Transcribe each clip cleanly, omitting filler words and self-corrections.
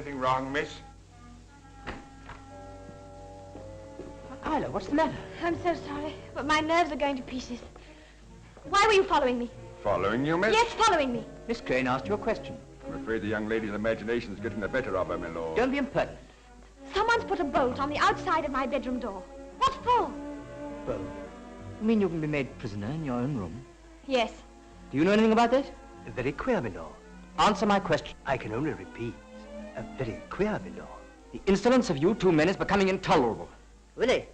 Anything wrong, miss? Isla, what's the matter? I'm so sorry, but my nerves are going to pieces. Why were you following me? Following you, miss? Yes, following me. Miss Crane asked you a question. I'm afraid the young lady's imagination is getting the better of her, my lord. Don't be impertinent. Someone's put a bolt on the outside of my bedroom door. What for? Well, you mean you can be made prisoner in your own room? Yes. Do you know anything about this? Very queer, my lord. Answer my question. I can only repeat. Very queer, my lord. The insolence of you two men is becoming intolerable. Willie.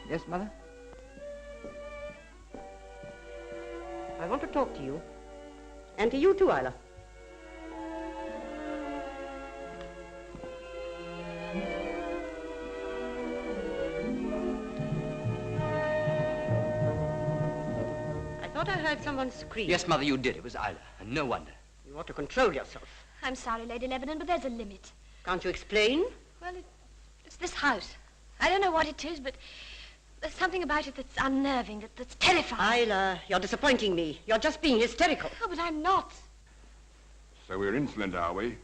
Yes, Mother? I want to talk to you. And to you too, Isla. I thought I heard someone scream. Yes, Mother, you did. It was Isla, and no wonder. You ought to control yourself. I'm sorry, Lady Lebanon, but there's a limit. Can't you explain? Well, it's this house. I don't know what it is, but there's something about it that's unnerving, that's terrifying. Isla, you're disappointing me. You're just being hysterical. Oh, but I'm not. So we're insolent, are we?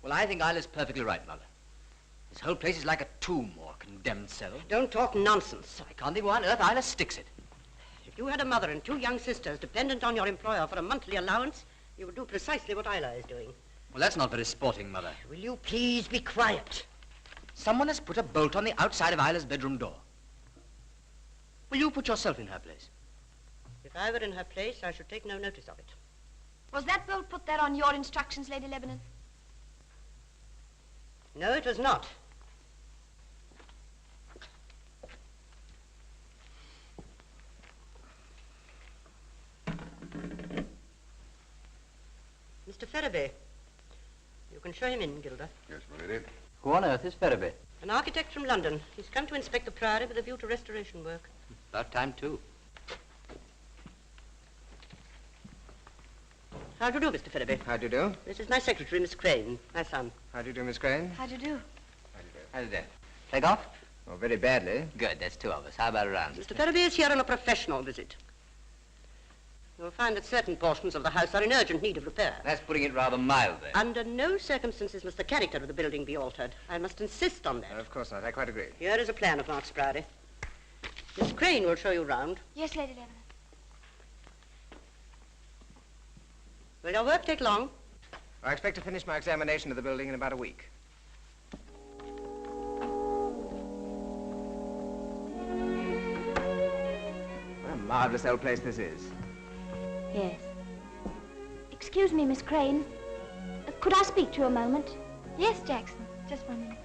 Well, I think Isla's perfectly right, Mother. This whole place is like a tomb or a condemned cell. Don't talk nonsense. I can't think why on earth Isla sticks it. If you had a mother and two young sisters dependent on your employer for a monthly allowance, you would do precisely what Isla is doing. Well, that's not very sporting, Mother. Will you please be quiet? Someone has put a bolt on the outside of Isla's bedroom door. Will you put yourself in her place? If I were in her place, I should take no notice of it. Was that bolt put there on your instructions, Lady Lebanon? No, it was not. Mr. Ferriby. You can show him in, Gilda. Yes, my lady. Who on earth is Ferriby? An architect from London. He's come to inspect the Priory with a view to restoration work. About time, too. How do you do, Mr. Ferriby? How do you do? This is my secretary, Miss Crane, my son. How do you do, Miss Crane? How do you do? How did that? Play golf? Oh, very badly. Good, that's two of us. How about a round? Mr. Ferriby is here on a professional visit. You'll find that certain portions of the house are in urgent need of repair. That's putting it rather mildly. Under no circumstances must the character of the building be altered. I must insist on that. Of course not. I quite agree. Here is a plan of Mark's Priory. Miss Crane will show you round. Yes, Lady Lebanon. Will your work take long? I expect to finish my examination of the building in about a week. What a marvelous old place this is. Yes. Excuse me, Miss Crane. Could I speak to you a moment? Yes, Jackson. Just 1 minute.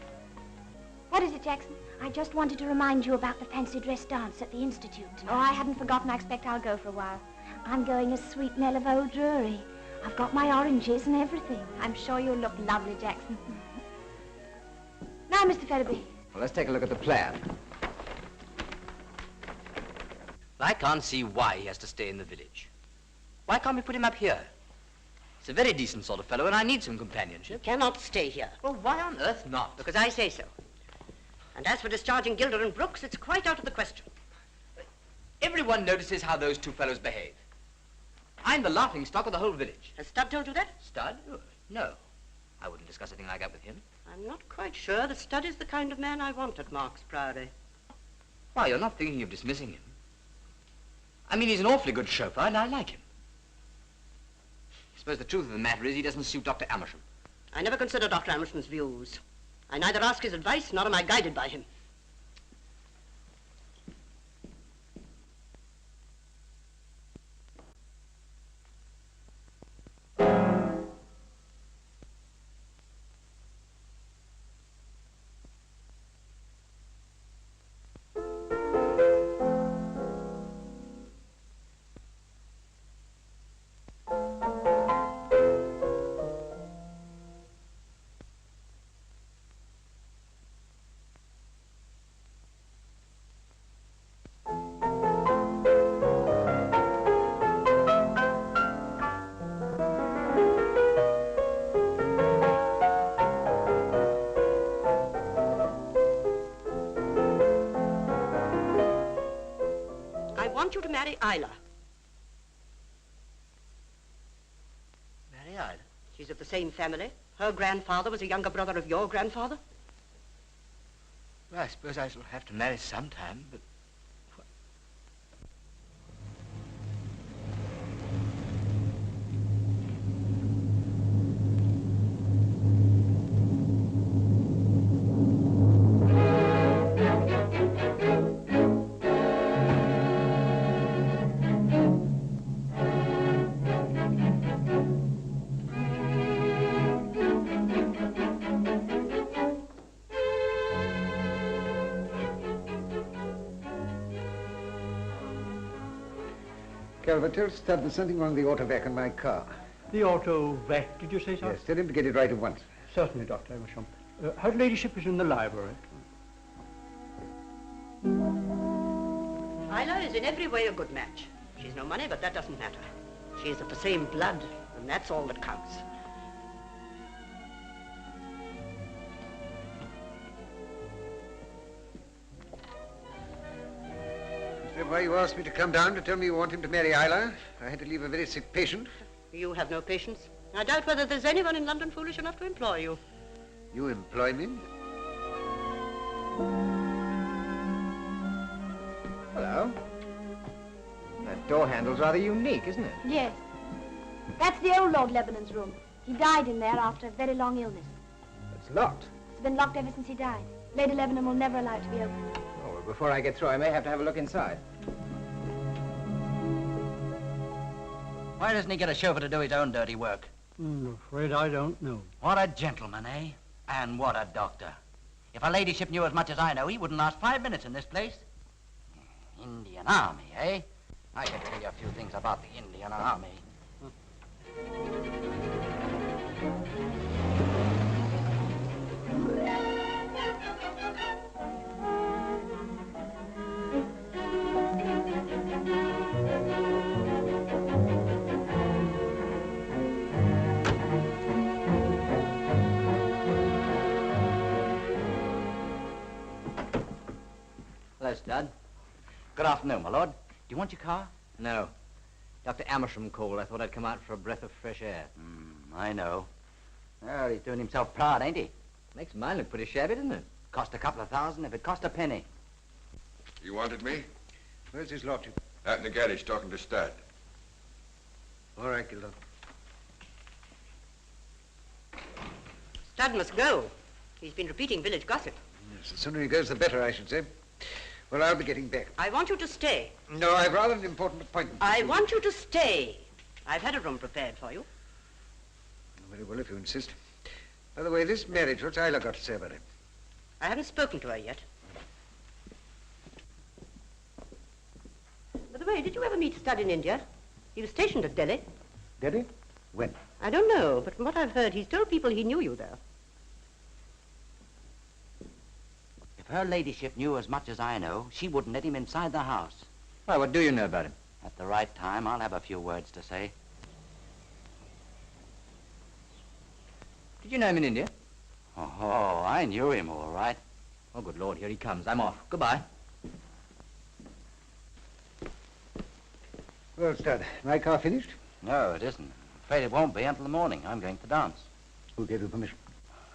What is it, Jackson? I just wanted to remind you about the fancy dress dance at the Institute. Oh, I hadn't forgotten. I expect I'll go for a while. I'm going as Sweet Nell of Old Drury. I've got my oranges and everything. I'm sure you'll look lovely, Jackson. Now, Mr. Ferriby. Well, let's take a look at the plan. I can't see why he has to stay in the village. Why can't we put him up here? He's a very decent sort of fellow, and I need some companionship. He cannot stay here. Well, why on earth not? Because I say so. And as for discharging Gilder and Brooks, it's quite out of the question. Everyone notices how those two fellows behave. I'm the laughing stock of the whole village. Has Studd told you that? Studd? Oh, no. I wouldn't discuss a thing like that with him. I'm not quite sure that Studd is the kind of man I want at Mark's Priory. Why, you're not thinking of dismissing him. I mean, he's an awfully good chauffeur, and I like him. I suppose the truth of the matter is he doesn't suit Dr. Amersham. I never consider Dr. Amersham's views. I neither ask his advice, nor am I guided by him. I want you to marry Isla. Marry Isla? She's of the same family. Her grandfather was a younger brother of your grandfather. Well, I suppose I shall have to marry sometime, but... Calvert, tell Stud there's something wrong with the auto vac in my car. The auto vac, did you say, sir? Yes, tell him to get it right at once. Certainly, Dr. Amersham. Her ladyship is in the library. Isla is in every way a good match. She's no money, but that doesn't matter. She is of the same blood, and that's all that counts. Is that why you asked me to come down to tell me you want him to marry Isla? I had to leave a very sick patient. You have no patience. I doubt whether there's anyone in London foolish enough to employ you. You employ me? Hello. That door handle's rather unique, isn't it? Yes. That's the old Lord Lebanon's room. He died in there after a very long illness. It's locked. It's been locked ever since he died. Lady Lebanon will never allow it to be opened. Oh, well, before I get through, I may have to have a look inside. Why doesn't he get a chauffeur to do his own dirty work? I'm afraid I don't know. What a gentleman, eh? And what a doctor. If her ladyship knew as much as I know, he wouldn't last 5 minutes in this place. Indian Army, eh? I could tell you a few things about the Indian Army. Hello, Stud. Good afternoon, my lord. Do you want your car? No. Dr. Amersham called. I thought I'd come out for a breath of fresh air. I know. Well, he's doing himself proud, ain't he? Makes mine look pretty shabby, doesn't it? Cost a couple of thousand if it cost a penny. You wanted me? Where's his lordship? Out in the garage talking to Stud. All right, Gildo. Stud must go. He's been repeating village gossip. Yes, the sooner he goes, the better, I should say. Well, I'll be getting back. I want you to stay. No, I've rather an important appointment. I want you to stay. I've had a room prepared for you. Very well, if you insist. By the way, this marriage, what's Isla got to say about it? I haven't spoken to her yet. By the way, did you ever meet Stud in India? He was stationed at Delhi. Delhi? When? I don't know, but from what I've heard, he's told people he knew you there. If her ladyship knew as much as I know, she wouldn't let him inside the house. Why, what do you know about him? At the right time, I'll have a few words to say. Did you know him in India? Oh, I knew him all right. Oh, good Lord, here he comes. I'm off. Goodbye. Well, Stud, my car finished? No, it isn't. I'm afraid it won't be until the morning. I'm going to dance. Who gave you permission?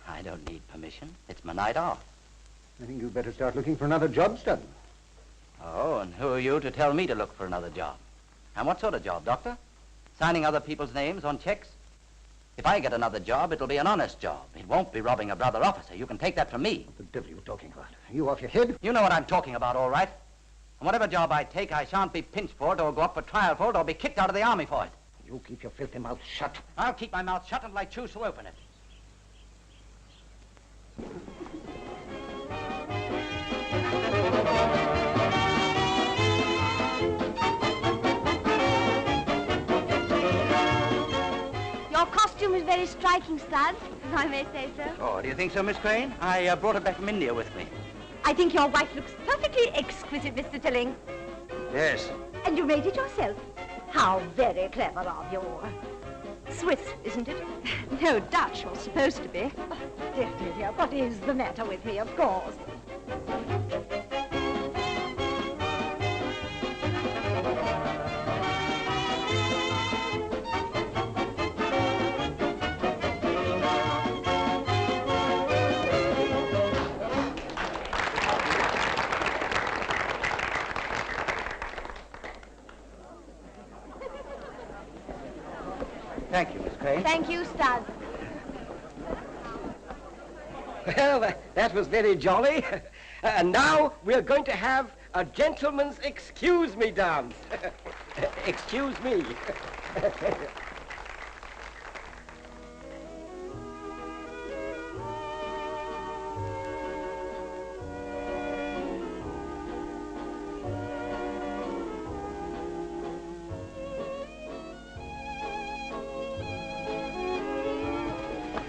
I don't need permission. It's my night off. I think you'd better start looking for another job, Stud. Oh, and who are you to tell me to look for another job? And what sort of job, Doctor? Signing other people's names on checks? If I get another job, it'll be an honest job. It won't be robbing a brother officer. You can take that from me. What the devil are you talking about? Are you off your head? You know what I'm talking about, all right? And whatever job I take, I shan't be pinched for it or go up for trial for it or be kicked out of the army for it. You keep your filthy mouth shut. I'll keep my mouth shut until I choose to open it. Your costume is very striking, Stud, if I may say so. Oh, do you think so, Miss Crane? I brought it back from India with me. I think your wife looks perfectly exquisite, Mr. Tilling. Yes. And you made it yourself. How very clever of you. Swiss, isn't it? No, Dutch, or supposed to be. Oh, dear, what is the matter with me, of course? Thank you, Miss Crane. Thank you, Stud. Well, that was very jolly. And now we're going to have a gentleman's excuse me dance. Excuse me.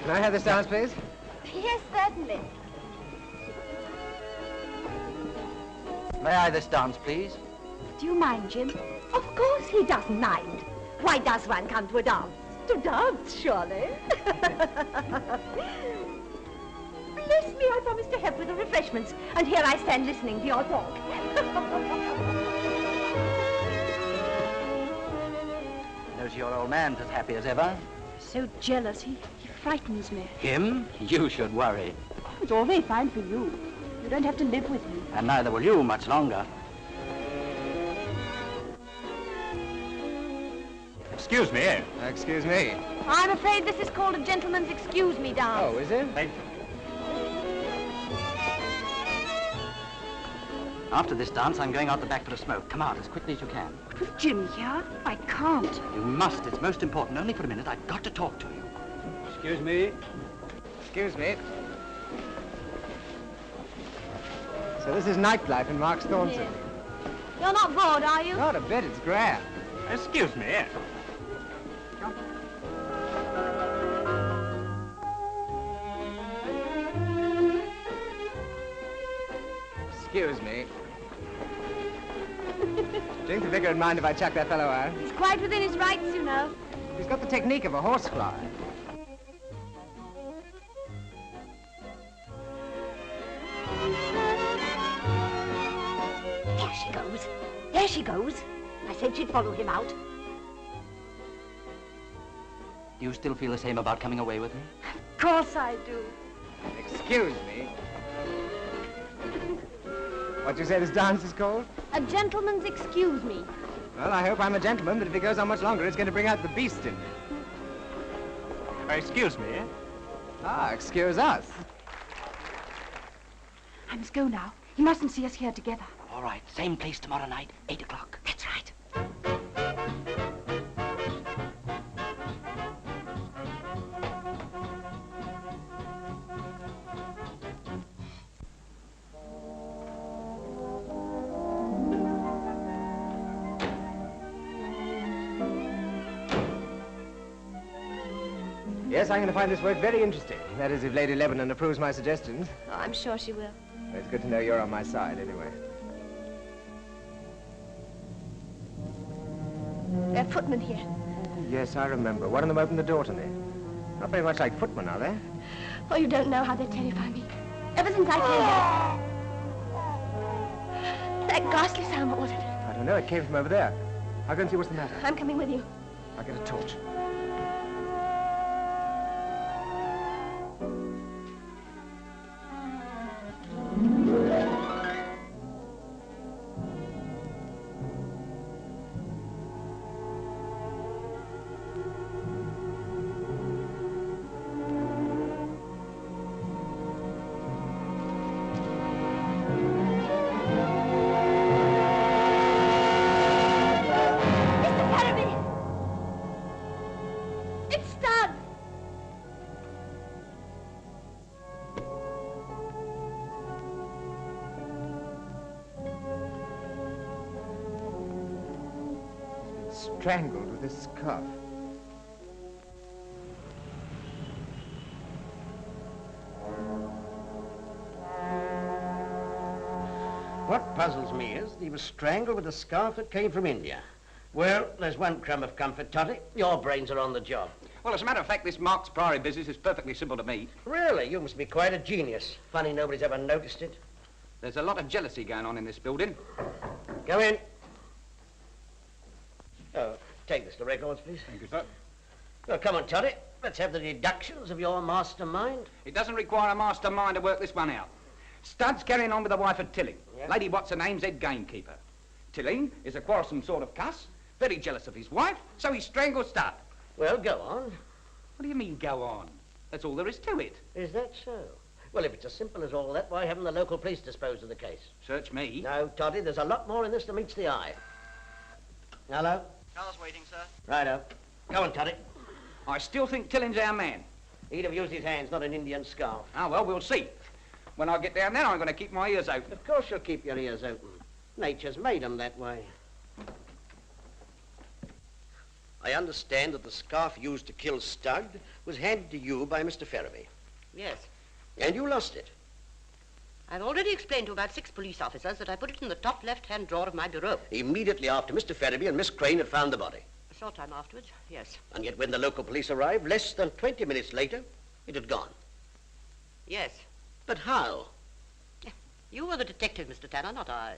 Can I have this dance, please? Yes, certainly. May I this dance, please? Do you mind, Jim? Of course he doesn't mind. Why does one come to a dance? To dance, surely. Bless me, I promised to help with the refreshments, and here I stand listening to your talk. Knows your old man's as happy as ever. So jealous, he frightens me. Him? You should worry. It's all very fine for you. You don't have to live with him. And neither will you much longer. Excuse me, eh? Excuse me. I'm afraid this is called a gentleman's excuse me dance. Oh, is it? After this dance, I'm going out the back for a smoke. Come out as quickly as you can. But with Jim here, I can't. You must. It's most important. Only for a minute. I've got to talk to you. Excuse me. Excuse me. So this is nightlife in Mark's Thornton. Yes. You're not bored, are you? Not a bit, it's grand. Excuse me, eh? Excuse me. Do you think the vicar would mind if I chuck that fellow out? He's quite within his rights, you know. He's got the technique of a horsefly. There she goes. There she goes. I said she'd follow him out. Do you still feel the same about coming away with me? Of course I do. Excuse me. What you say this dance is called? A gentleman's excuse me. Well, I hope I'm a gentleman, but if it goes on much longer, it's going to bring out the beast in me. Excuse me, eh? Ah, excuse us. I must go now. He mustn't see us here together. All right. Same place tomorrow night, 8 o'clock. That's right. Yes, I'm going to find this work very interesting. That is, if Lady Lebanon approves my suggestions. Oh, I'm sure she will. It's good to know you're on my side, anyway. There are footmen here. Yes, I remember. One of them opened the door to me. Not very much like footmen, are they? Oh, you don't know how they terrify me. Ever since I came here. That ghastly sound, what was it? I don't know. It came from over there. I'll go and see what's the matter. I'm coming with you. I'll get a torch. Strangled with a scarf. What puzzles me is that he was strangled with a scarf that came from India. Well, there's one crumb of comfort, Toddy. Your brains are on the job. Well, as a matter of fact, this Mark's Priory business is perfectly simple to me. Really? You must be quite a genius. Funny nobody's ever noticed it. There's a lot of jealousy going on in this building. Go in. Oh, take this to records, please. Thank you, sir. Well, come on, Toddy. Let's have the deductions of your mastermind. It doesn't require a mastermind to work this one out. Stud's carrying on with the wife of Tilling. Yeah. Lady what's-her-name's head gamekeeper. Tilling is a quarrelsome sort of cuss, very jealous of his wife, so he strangled Stud. Well, go on. What do you mean, go on? That's all there is to it. Is that so? Well, if it's as simple as all that, why haven't the local police disposed of the case? Search me. No, Toddy, there's a lot more in this than meets the eye. Hello? Car's waiting, sir. Righto. Go on, Toddy. I still think Tilling's our man. He'd have used his hands, not an Indian scarf. Ah, well, we'll see. When I get down there, I'm going to keep my ears open. Of course you'll keep your ears open. Nature's made 'em that way. I understand that the scarf used to kill Studd was handed to you by Mr. Ferriby. Yes. And you lost it. I've already explained to about 6 police officers that I put it in the top left-hand drawer of my bureau. Immediately after Mr. Ferriby and Miss Crane had found the body. A short time afterwards, yes. And yet when the local police arrived, less than 20 minutes later, it had gone. Yes. But how? You were the detective, Mr. Tanner, not I.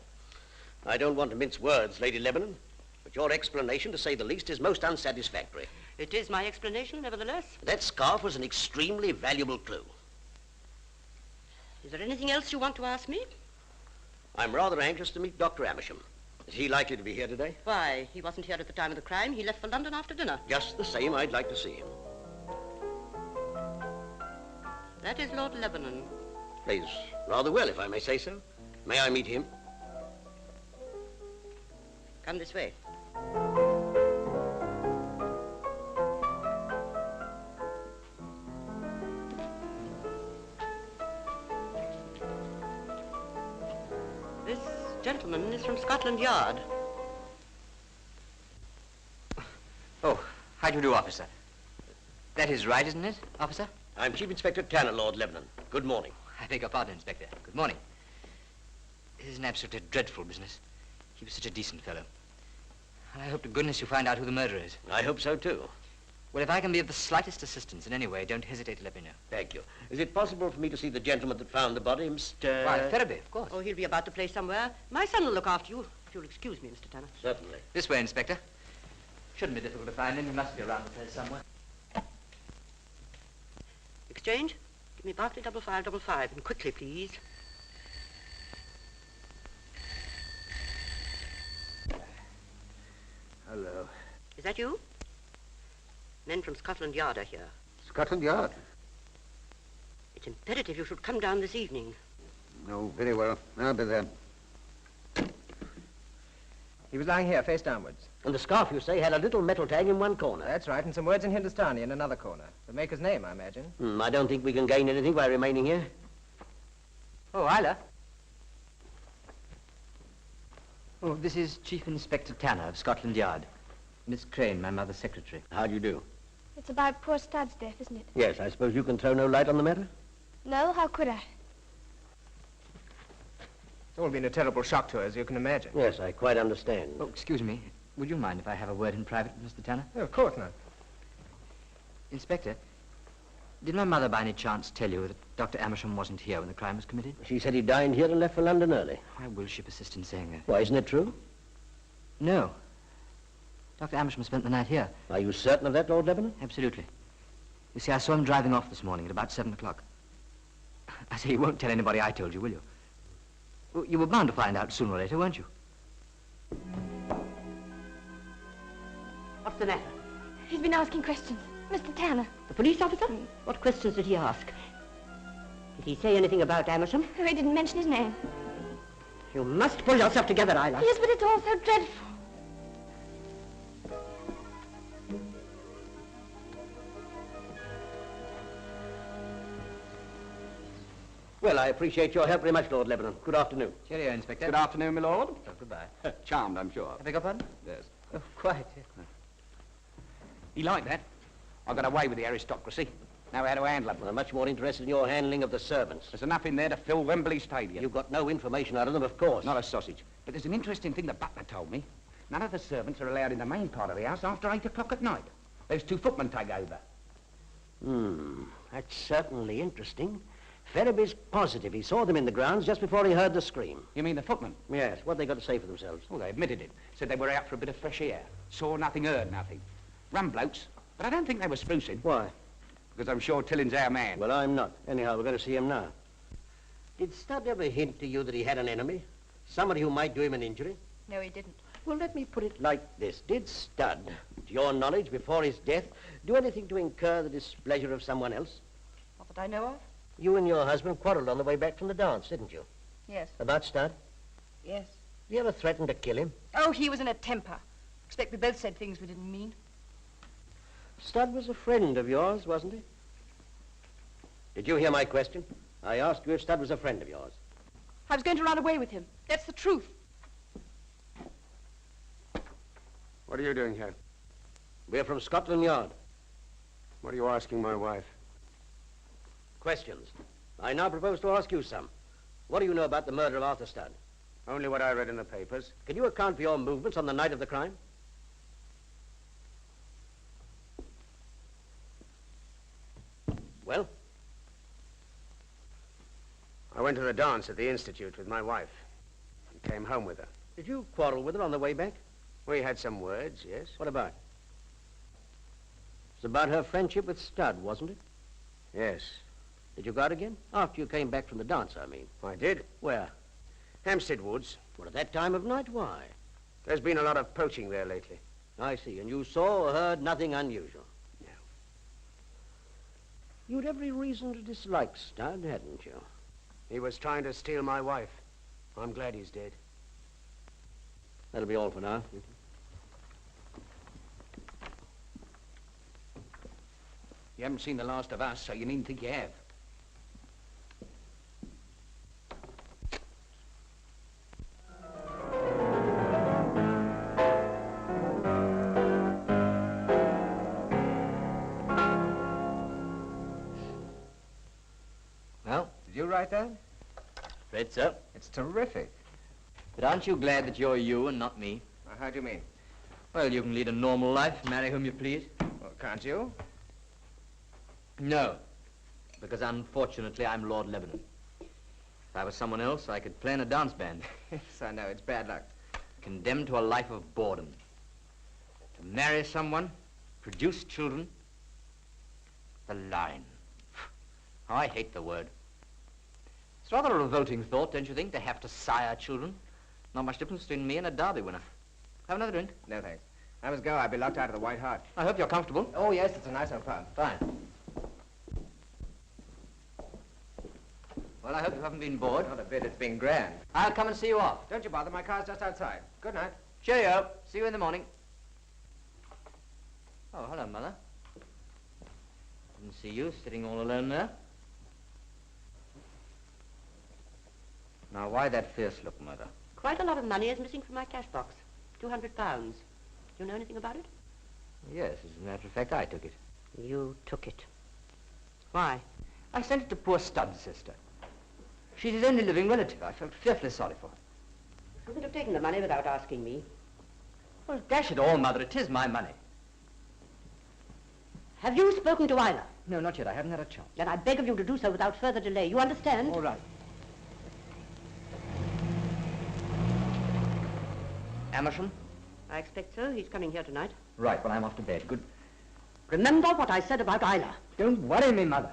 I don't want to mince words, Lady Lebanon, but your explanation, to say the least, is most unsatisfactory. It is my explanation, nevertheless. That scarf was an extremely valuable clue. Is there anything else you want to ask me? I'm rather anxious to meet Dr. Amersham. Is he likely to be here today? Why, he wasn't here at the time of the crime. He left for London after dinner. Just the same, I'd like to see him. That is Lord Lebanon. Plays rather well, if I may say so. May I meet him? Come this way. This gentleman is from Scotland Yard. Oh, how do you do, officer? That is right, isn't it, officer? I'm Chief Inspector Tanner, Lord Lebanon. Good morning. I beg your pardon, Inspector. Good morning. This is an absolutely dreadful business. He was such a decent fellow. And I hope to goodness you find out who the murderer is. I hope so, too. Well, if I can be of the slightest assistance in any way, don't hesitate to let me know. Thank you. Is it possible for me to see the gentleman that found the body, Mr... Why, Ferriby, of course. Oh, he'll be about the place somewhere. My son will look after you, if you'll excuse me, Mr. Tanner. Certainly. This way, Inspector. Shouldn't be difficult to find him. He must be around the place somewhere. Exchange? Give me Barclay 5555, and quickly, please. Hello. Is that you? Men from Scotland Yard are here. Scotland Yard? It's imperative you should come down this evening. Oh, very well. I'll be there. He was lying here, face downwards. And the scarf, you say, had a little metal tag in one corner. That's right, and some words in Hindustani in another corner. The maker's name, I imagine. I don't think we can gain anything by remaining here. Oh, Isla. Oh, this is Chief Inspector Tanner of Scotland Yard. Miss Crane, my mother's secretary. How do you do? It's about poor Studd's death, isn't it? Yes, I suppose you can throw no light on the matter? No, how could I? It's all been a terrible shock to her, as you can imagine. Yes, I quite understand. Oh, excuse me. Would you mind if I have a word in private with Mr. Tanner? Oh, of course not. Inspector, did my mother by any chance tell you that Dr. Amersham wasn't here when the crime was committed? She said he dined here and left for London early. Why will she persist in saying that? Why, isn't it true? No. Dr. Amersham spent the night here. Are you certain of that, Lord Lebanon? Absolutely. You see, I saw him driving off this morning at about 7 o'clock. I say, you won't tell anybody I told you, will you? Well, you were bound to find out sooner or later, weren't you? What's the matter? He's been asking questions. Mr. Tanner. The police officer? What questions did he ask? Did he say anything about Amersham? Oh, he didn't mention his name. You must pull yourself together, Isla. Yes, but it's all so dreadful. Well, I appreciate your help very much, Lord Lebanon. Good afternoon. Cheerio, Inspector. Good afternoon, my lord. Oh, goodbye. Charmed, I'm sure. I beg your pardon? Yes. Oh, quite. He liked that. I got away with the aristocracy. Now how to handle it. Well, I'm much more interested in your handling of the servants. There's enough in there to fill Wembley Stadium. You've got no information out of them, of course. Not a sausage. But there's an interesting thing the butler told me. None of the servants are allowed in the main part of the house after 8 o'clock at night. Those 2 footmen take over. That's certainly interesting. Ferriby's positive he saw them in the grounds just before he heard the scream. You mean the footmen? Yes, what they got to say for themselves? Oh, they admitted it. Said they were out for a bit of fresh air. Saw nothing, heard nothing. Rum blokes. But I don't think they were sprucing. Why? Because I'm sure Tilling's our man. Well, I'm not. Anyhow, we're going to see him now. Did Studd ever hint to you that he had an enemy? Somebody who might do him an injury? No, he didn't. Well, let me put it like this. Did Studd to your knowledge, before his death, do anything to incur the displeasure of someone else? Not that I know of. You and your husband quarreled on the way back from the dance, didn't you? Yes. About Stud? Yes. You ever threatened to kill him? Oh, he was in a temper. Expect we both said things we didn't mean. Stud was a friend of yours, wasn't he? Did you hear my question? I asked you if Stud was a friend of yours. I was going to run away with him. That's the truth. What are you doing here? We're from Scotland Yard. What are you asking my wife? Questions. I now propose to ask you some. What do you know about the murder of Arthur Stud? Only what I read in the papers. Can you account for your movements on the night of the crime? Well? I went to the dance at the Institute with my wife and came home with her. Did you quarrel with her on the way back? We had some words, yes. What about? It's about her friendship with Stud, wasn't it? Yes. Did you go out again? After you came back from the dance, I mean. I did. Where? Hampstead Woods. Well, at that time of night, why? There's been a lot of poaching there lately. I see. And you saw or heard nothing unusual? No. You'd every reason to dislike Stud, hadn't you? He was trying to steal my wife. I'm glad he's dead. That'll be all for now. You haven't seen the last of us, so you needn't think you have. Well, did you write that? Afraid so. It's terrific. But aren't you glad that you're you and not me? How do you mean? Well, you can lead a normal life, marry whom you please. Well, can't you? No, because unfortunately I'm Lord Lebanon. If I was someone else, I could play in a dance band. Yes, I know. It's bad luck. Condemned to a life of boredom. To marry someone, produce children. The line. Oh, I hate the word. It's rather a revolting thought, don't you think, to have to sire children? Not much difference between me and a Derby winner. Have another drink? No, thanks. I must go. I'll be locked out of the White Hart. I hope you're comfortable. Oh, yes, it's a nice old pub. Fine. Well, I hope you haven't been bored. Not a bit. It's been grand. I'll come and see you off. Don't you bother. My car's just outside. Good night. Cheerio. See you in the morning. Oh, hello, Mother. Didn't see you sitting all alone there. Now, why that fierce look, Mother? Quite a lot of money is missing from my cash box. £200. Do you know anything about it? Yes, as a matter of fact, I took it. You took it. Why? I sent it to poor Stud's sister. She's his only living relative. I felt fearfully sorry for her. You could have taken the money without asking me. Well, dash it all, Mother, it is my money. Have you spoken to Isla? No, not yet. I haven't had a chance. Then I beg of you to do so without further delay. You understand? All right. Amersham? I expect so. He's coming here tonight. Right, well, I'm off to bed. Good. Remember what I said about Isla. Don't worry me, Mother.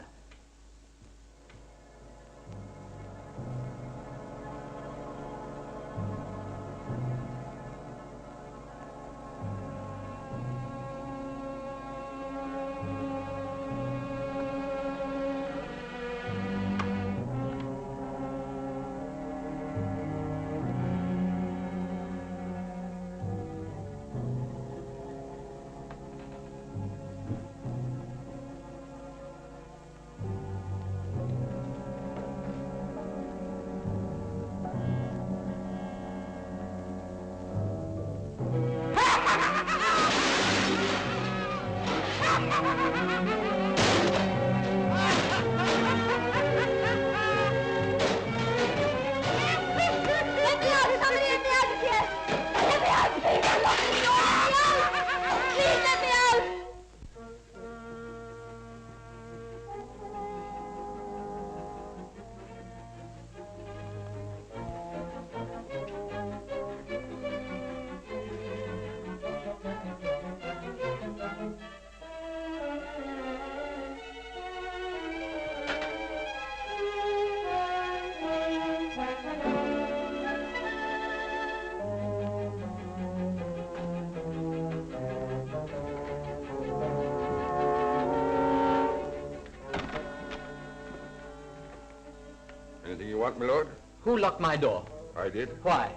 want, my lord? Who locked my door? I did. Why?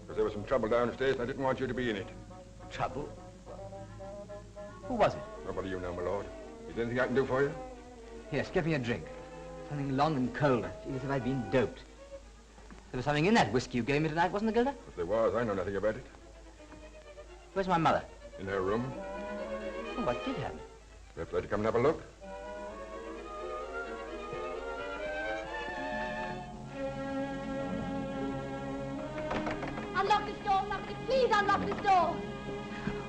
Because there was some trouble downstairs and I didn't want you to be in it. Trouble? Who was it? Nobody you know, my lord. Is there anything I can do for you? Yes, get me a drink. Something long and cold. I feel as if I'd been doped. There was something in that whiskey you gave me tonight, wasn't there, Gilda? If there was, I know nothing about it. Where's my mother? In her room. Oh, what did happen? Perhaps I'd like to come and have a look. Unlock this door, somebody. Please unlock this door.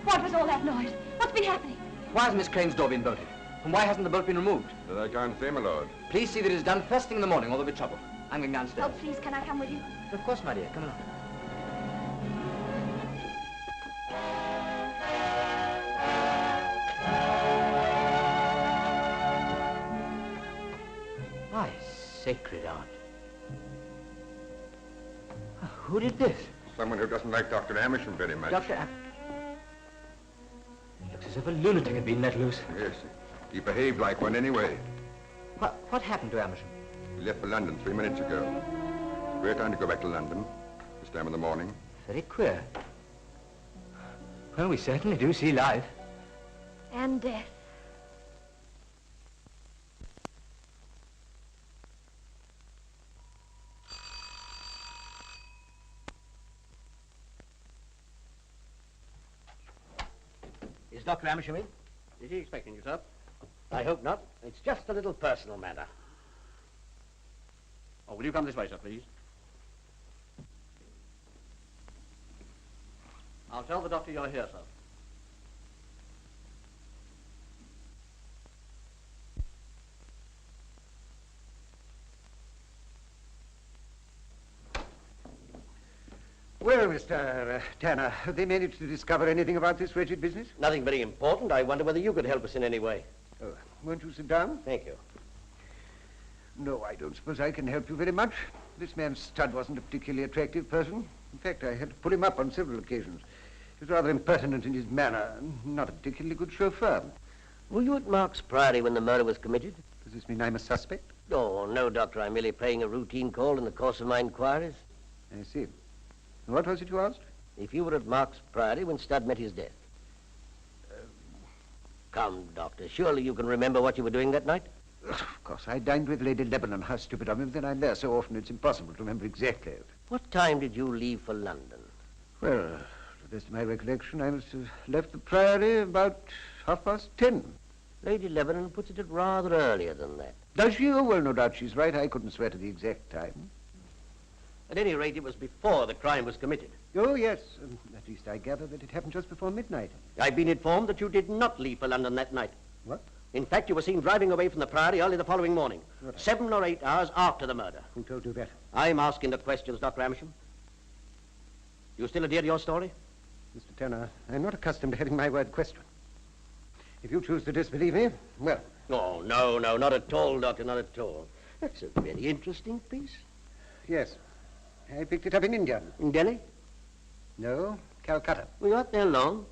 What was all that noise? What's been happening? Why has Miss Crane's door been bolted? And why hasn't the bolt been removed? That I can't say, my lord. Please see that it is done first thing in the morning, or there'll be trouble. I'm going downstairs. Oh, please, can I come with you? Of course, my dear. Come along. My sacred aunt. Who did this? Someone who doesn't like Dr. Amersham very much. Dr. Looks as if a lunatic had been let loose. Yes. He behaved like one anyway. What happened to Amersham? He left for London 3 minutes ago. Queer time to go back to London. This time in the morning. Very queer. Well, we certainly do see life. And death. Is Dr. Amersham in? Is he expecting you, sir? I hope not. It's just a little personal matter. Oh, will you come this way, sir, please? I'll tell the doctor you're here, sir. Well, Mr. Tanner, have they managed to discover anything about this wretched business? Nothing very important. I wonder whether you could help us in any way. Oh, won't you sit down? Thank you. No, I don't suppose I can help you very much. This man Studd wasn't a particularly attractive person. In fact, I had to pull him up on several occasions. He was rather impertinent in his manner, and not a particularly good chauffeur. Were you at Mark's Priory when the murder was committed? Does this mean I'm a suspect? Oh, no, Doctor. I'm merely paying a routine call in the course of my inquiries. I see. What was it you asked? If you were at Mark's Priory when Studd met his death. Come, Doctor. Surely you can remember what you were doing that night? Of course, I dined with Lady Lebanon. How stupid of me. Then I'm there so often it's impossible to remember exactly. What time did you leave for London? Well, to the best of my recollection, I must have left the Priory about 10:30. Lady Lebanon puts it at rather earlier than that. Does she? Oh, well, no doubt she's right. I couldn't swear to the exact time. At any rate, it was before the crime was committed. Oh, yes. At least I gather that it happened just before midnight. I've been informed that you did not leave for London that night. What? In fact, you were seen driving away from the Priory early the following morning, Right. 7 or 8 hours after the murder. Who told you that? I'm asking the questions, Dr. Amersham. You still adhere to your story? Mr. Tanner, I'm not accustomed to having my word questioned. If you choose to disbelieve me, well... Oh, no, not at all, Doctor, not at all. That's a very interesting piece. Yes. I picked it up in India. In Delhi? No, Calcutta. We weren't there long.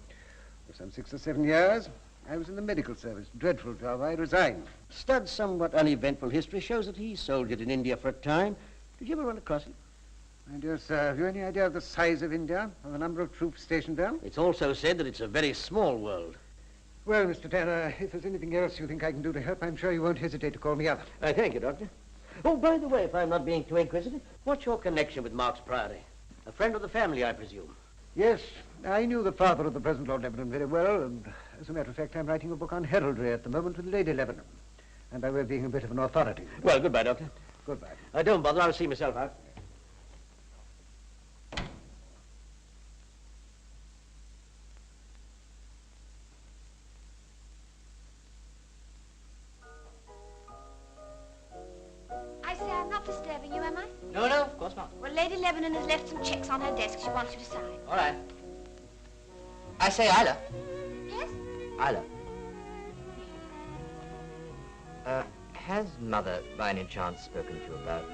For some 6 or 7 years, I was in the medical service. Dreadful job. I resigned. Studd's somewhat uneventful history shows that he soldiered in India for a time. Did you ever run across it? My dear sir, have you any idea of the size of India, or the number of troops stationed there? It's also said that it's a very small world. Well, Mr. Tanner, if there's anything else you think I can do to help, I'm sure you won't hesitate to call me up. Thank you, Doctor. Oh, by the way, if I'm not being too inquisitive, what's your connection with Mark's Priory? A friend of the family, I presume. Yes, I knew the father of the present Lord Lebanon very well, and as a matter of fact, I'm writing a book on heraldry at the moment with Lady Lebanon. And by way of being a bit of an authority. Well, goodbye, Doctor. Goodbye. Don't bother, I'll see myself out. I say I'm not disturbing you, am I? No, of course not. Well, Lady Lebanon has left some checks on her desk she wants you to sign. All right. I say, Isla. Yes? Isla. Has Mother, by any chance, spoken to you about...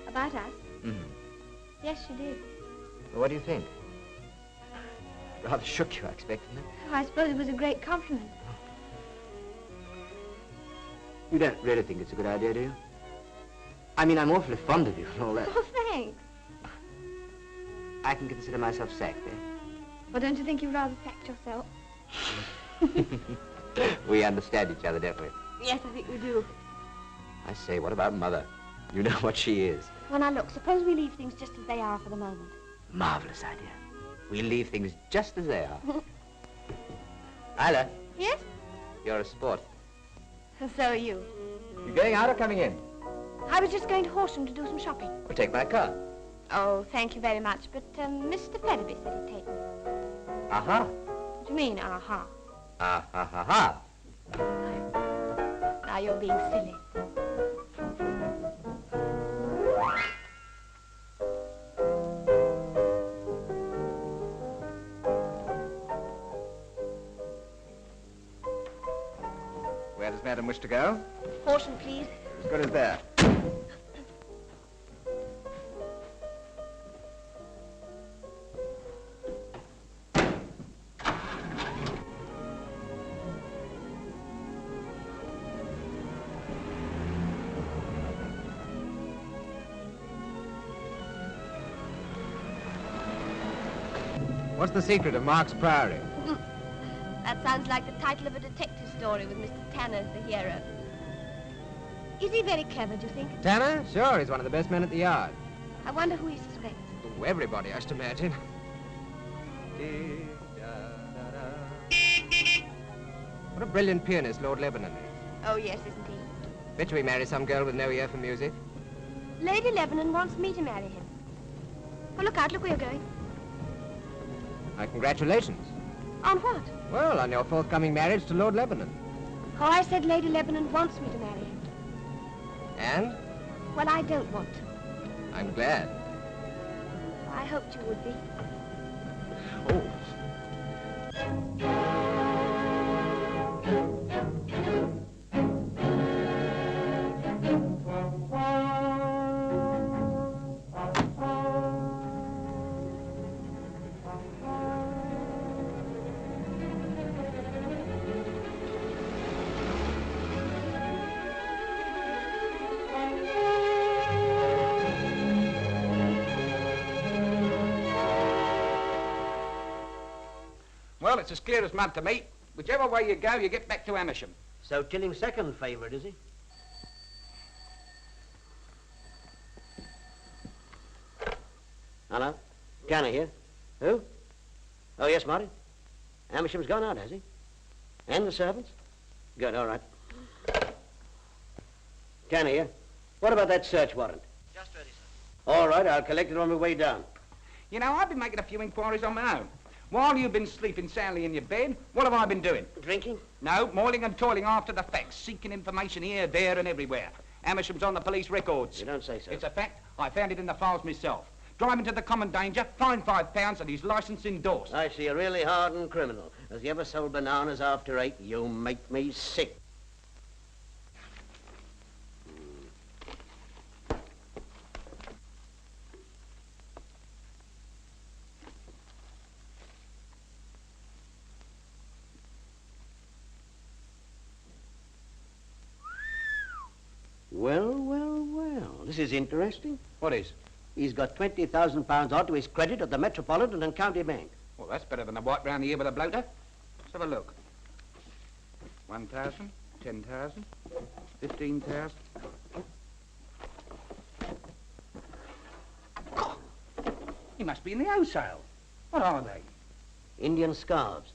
About us? Mm-hmm. Yes, she did. Well, what do you think? Rather shook you, I expected. Oh, I suppose it was a great compliment. You don't really think it's a good idea, do you? I mean, I'm awfully fond of you and all that. Oh, thanks. I can consider myself sacked, eh? Well, don't you think you'd rather sacked yourself? We understand each other, don't we? Yes, I think we do. I say, what about Mother? You know what she is. Well, now, look, suppose we leave things just as they are for the moment. Marvelous idea. We'll leave things just as they are. Isla, Yes? you're a sport. So are you. You going out or coming in? I was just going to Horsham to do some shopping. Well, take my car. Oh, thank you very much, but Mr. Fetterby said he'd take me. Aha. What do you mean, aha? Ah, ha, ha, ha. Now you're being silly. Where does Madam wish to go? Horsham, please. As good as there. What's the secret of Mark's Priory? That sounds like the title of a detective story with Mr. Tanner as the hero. Is he very clever, do you think? Tanner? Sure, he's one of the best men at the yard. I wonder who he suspects. Oh, everybody, I should imagine. What a brilliant pianist Lord Lebanon is. Oh, yes, isn't he? Bet you he marry some girl with no ear for music. Lady Lebanon wants me to marry him. Oh, look out, look where you're going. My congratulations. On what? Well, on your forthcoming marriage to Lord Lebanon. Oh, I said Lady Lebanon wants me to marry him. And? Well, I don't want to. I'm glad. I hoped you would be. Oh. Well, it's as clear as mud to me. Whichever way you go, you get back to Amersham. So Tilling's second favourite, is he? Hello? Tanner here. Who? Oh, yes, Marty. Amersham's gone out, has he? And the servants? Good, all right. Tanner here. What about that search warrant? Just ready, sir. All right, I'll collect it on my way down. You know, I've been making a few inquiries on my own. While you've been sleeping soundly in your bed, what have I been doing? Drinking? No, moiling and toiling after the facts, seeking information here, there, and everywhere. Amersham's on the police records. You don't say so. It's a fact. I found it in the files myself. Driving to the common danger, fined £5 and his licence endorsed. I see a really hardened criminal. Has he ever sold bananas after 8? You make me sick. Well, well, well. This is interesting. What is? He's got £20,000 odd to his credit at the Metropolitan and County Bank. Well, that's better than a wipe round the ear with a bloater. Let's have a look. 1,000, 10,000, 15,000. He must be in the wholesale. What are they? Indian scarves.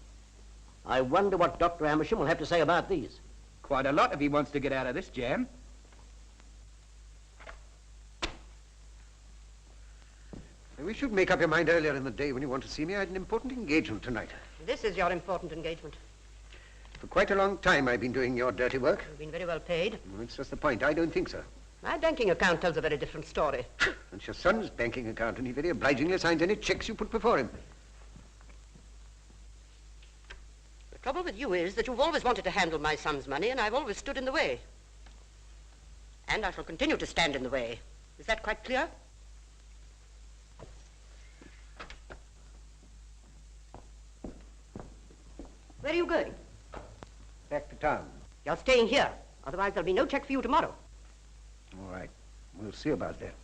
I wonder what Dr. Amersham will have to say about these. Quite a lot if he wants to get out of this jam. I wish you'd make up your mind earlier in the day when you want to see me. I had an important engagement tonight. This is your important engagement. For quite a long time I've been doing your dirty work. You've been very well paid. Well, that's just the point. I don't think so. My banking account tells a very different story. It's your son's banking account, and he very obligingly signs any checks you put before him. The trouble with you is that you've always wanted to handle my son's money, and I've always stood in the way. And I shall continue to stand in the way. Is that quite clear? Where are you going? Back to town. You're staying here. Otherwise, there'll be no check for you tomorrow. All right. We'll see about that.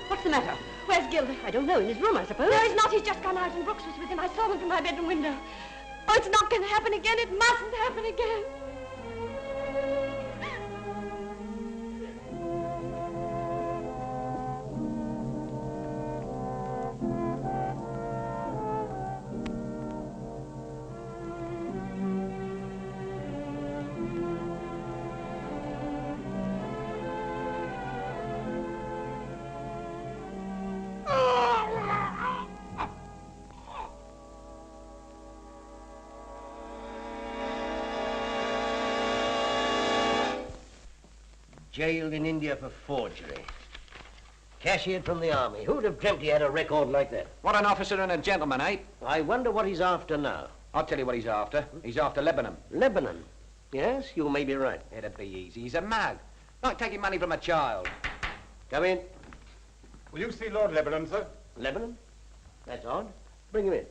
What's the matter? Where's Gilda? I don't know. In his room, I suppose. No, he's not. He's just gone out and Brooks was with him. I saw them from my bedroom window. Oh, it's not going to happen again. It mustn't happen again. Jailed in India for forgery. Cashiered from the army. Who'd have dreamt he had a record like that? What an officer and a gentleman, eh? I wonder what he's after now. I'll tell you what he's after. He's after Lebanon. Lebanon? Yes, you may be right. It'd be easy. He's a mag. Like taking money from a child. Come in. Will you see Lord Lebanon, sir? Lebanon? That's odd. Bring him in.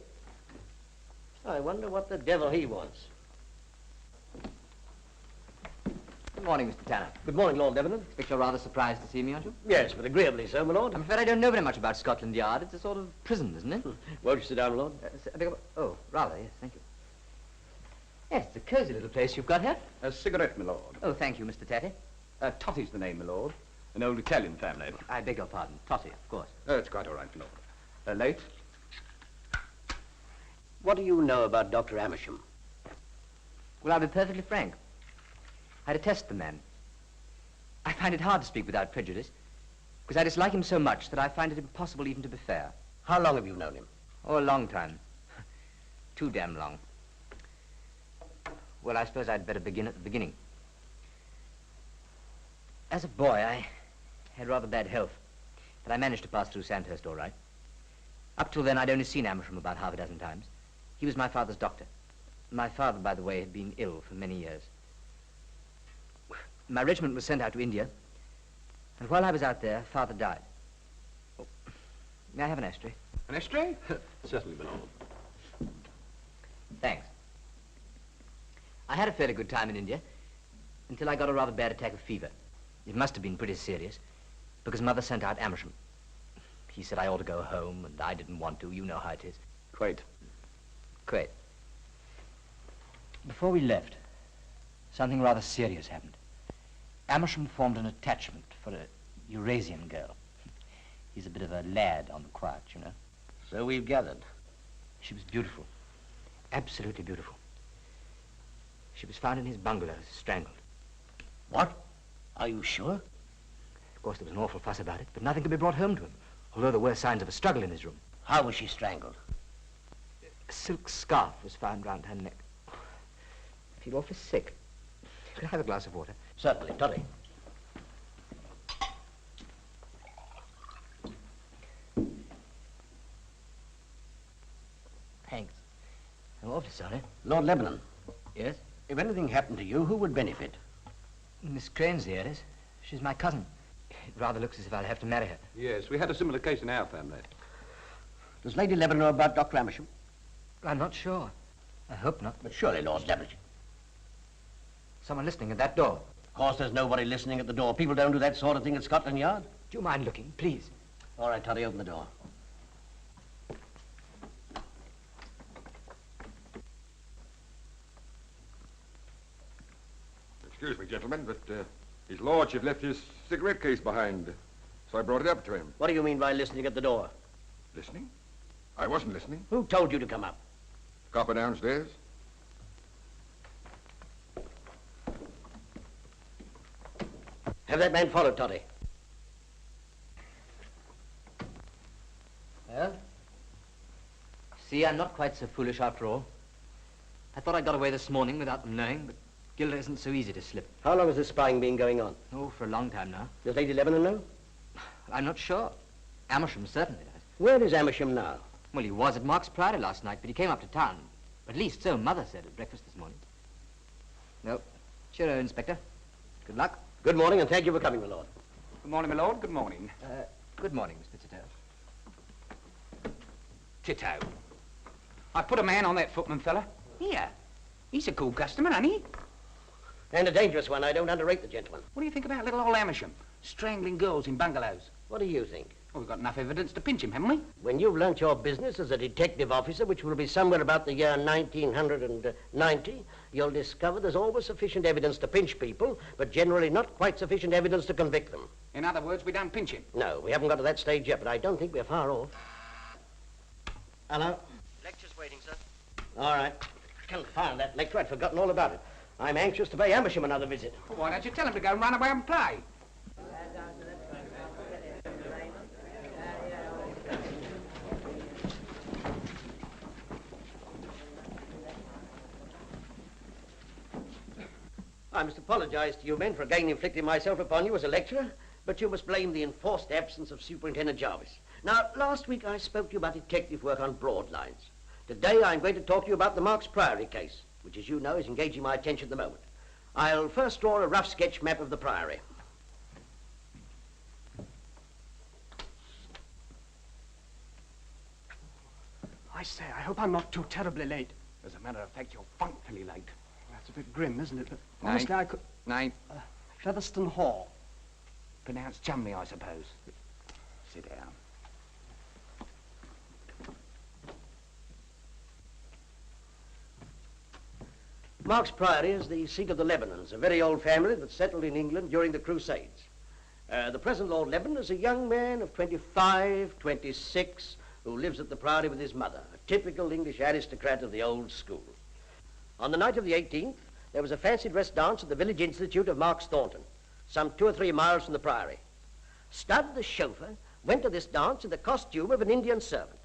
I wonder what the devil he wants. Good morning, Mr. Tanner. Good morning, Lord Lebanon. Expect you're rather surprised to see me, aren't you? Yes, but agreeably so, my lord. I'm afraid I don't know very much about Scotland Yard. It's a sort of prison, isn't it? Won't you sit down, my lord? Oh, rather, yes, thank you. Yes, it's a cosy little place you've got here. A cigarette, my lord. Oh, thank you, Mr. Tatty. Totty's the name, my lord. An old Italian family. I beg your pardon. Totty, of course. Oh, it's quite all right, my lord. Late? What do you know about Dr. Amersham? Well, I'll be perfectly frank. I detest the man. I find it hard to speak without prejudice, because I dislike him so much that I find it impossible even to be fair. How long have you known him? Oh, a long time. Too damn long. Well, I suppose I'd better begin at the beginning. As a boy, I had rather bad health, but I managed to pass through Sandhurst all right. Up till then, I'd only seen Amersham about half a dozen times. He was my father's doctor. My father, by the way, had been ill for many years. My regiment was sent out to India, and while I was out there, Father died. Oh, may I have an ashtray? An ashtray? Certainly, my lord. Thanks. I had a fairly good time in India until I got a rather bad attack of fever. It must have been pretty serious, because Mother sent out Amersham. He said I ought to go home, and I didn't want to. You know how it is. Quite. Quite. Before we left, something rather serious happened. Amersham formed an attachment for a Eurasian girl. He's a bit of a lad on the quiet, you know. So we've gathered. She was beautiful. Absolutely beautiful. She was found in his bungalow, strangled. What? Are you sure? Of course, there was an awful fuss about it, but nothing could be brought home to him, although there were signs of a struggle in his room. How was she strangled? A silk scarf was found round her neck. I feel awfully sick. Could I have a glass of water? Certainly, Toddy. Thanks. I'm awfully sorry. Lord Lebanon. Yes? If anything happened to you, who would benefit? Miss Crane's the heiress. She's my cousin. It rather looks as if I'll have to marry her. Yes, we had a similar case in our family. Does Lady Lebanon know about Dr. Amersham? I'm not sure. I hope not. But surely, Lord Lebanon. Someone listening at that door. Of course, there's nobody listening at the door. People don't do that sort of thing at Scotland Yard. Do you mind looking, please? All right, Toddy, open the door. Excuse me, gentlemen, but his lordship left his cigarette case behind, so I brought it up to him. What do you mean by listening at the door? Listening? I wasn't listening. Who told you to come up? Copper downstairs. Have that man followed, Toddy. Well, see, I'm not quite so foolish after all. I thought I got away this morning without them knowing, but Gilda isn't so easy to slip. How long has this spying been going on? Oh, for a long time now. Does Lady Lebanon know? I'm not sure. Amersham certainly does. Where is Amersham now? Well, he was at Mark's Priory last night, but he came up to town. At least so Mother said at breakfast this morning. No. Cheerio, Inspector. Good luck. Good morning, and thank you for coming, my lord. Good morning, my lord. Good morning. Good morning, Mr. Tito. Tito. I put a man on that footman fella. Here. He's a cool customer, ain't he? And a dangerous one. I don't underrate the gentleman. What do you think about little old Amersham? Strangling girls in bungalows. What do you think? Well, we've got enough evidence to pinch him, haven't we? When you've learnt your business as a detective officer, which will be somewhere about the year 1990, you'll discover there's always sufficient evidence to pinch people, but generally not quite sufficient evidence to convict them. In other words, we don't pinch him. No, we haven't got to that stage yet, but I don't think we're far off. Hello? Lecture's waiting, sir. All right. Confound that lecture. I'd forgotten all about it. I'm anxious to pay Amersham another visit. Well, why don't you tell him to go and run away and play? I must apologize to you men for again inflicting myself upon you as a lecturer, but you must blame the enforced absence of Superintendent Jarvis. Now, last week I spoke to you about detective work on broad lines. Today I'm going to talk to you about the Marks Priory case, which, as you know, is engaging my attention at the moment. I'll first draw a rough sketch map of the Priory. I say, I hope I'm not too terribly late. As a matter of fact, you're funkily late. That's a bit grim, isn't it? But Name? honestly, I could... Name? Featherstone Hall. Pronounced Chumley, I suppose. Sit down. Marks Priory is the seat of the Lebanons, a very old family that settled in England during the Crusades. The present Lord Lebanon is a young man of 25, 26, who lives at the Priory with his mother, a typical English aristocrat of the old school. On the night of the 18th, there was a fancy dress dance at the village institute of Marks Thornton, some 2 or 3 miles from the Priory. Stud, the chauffeur, went to this dance in the costume of an Indian servant.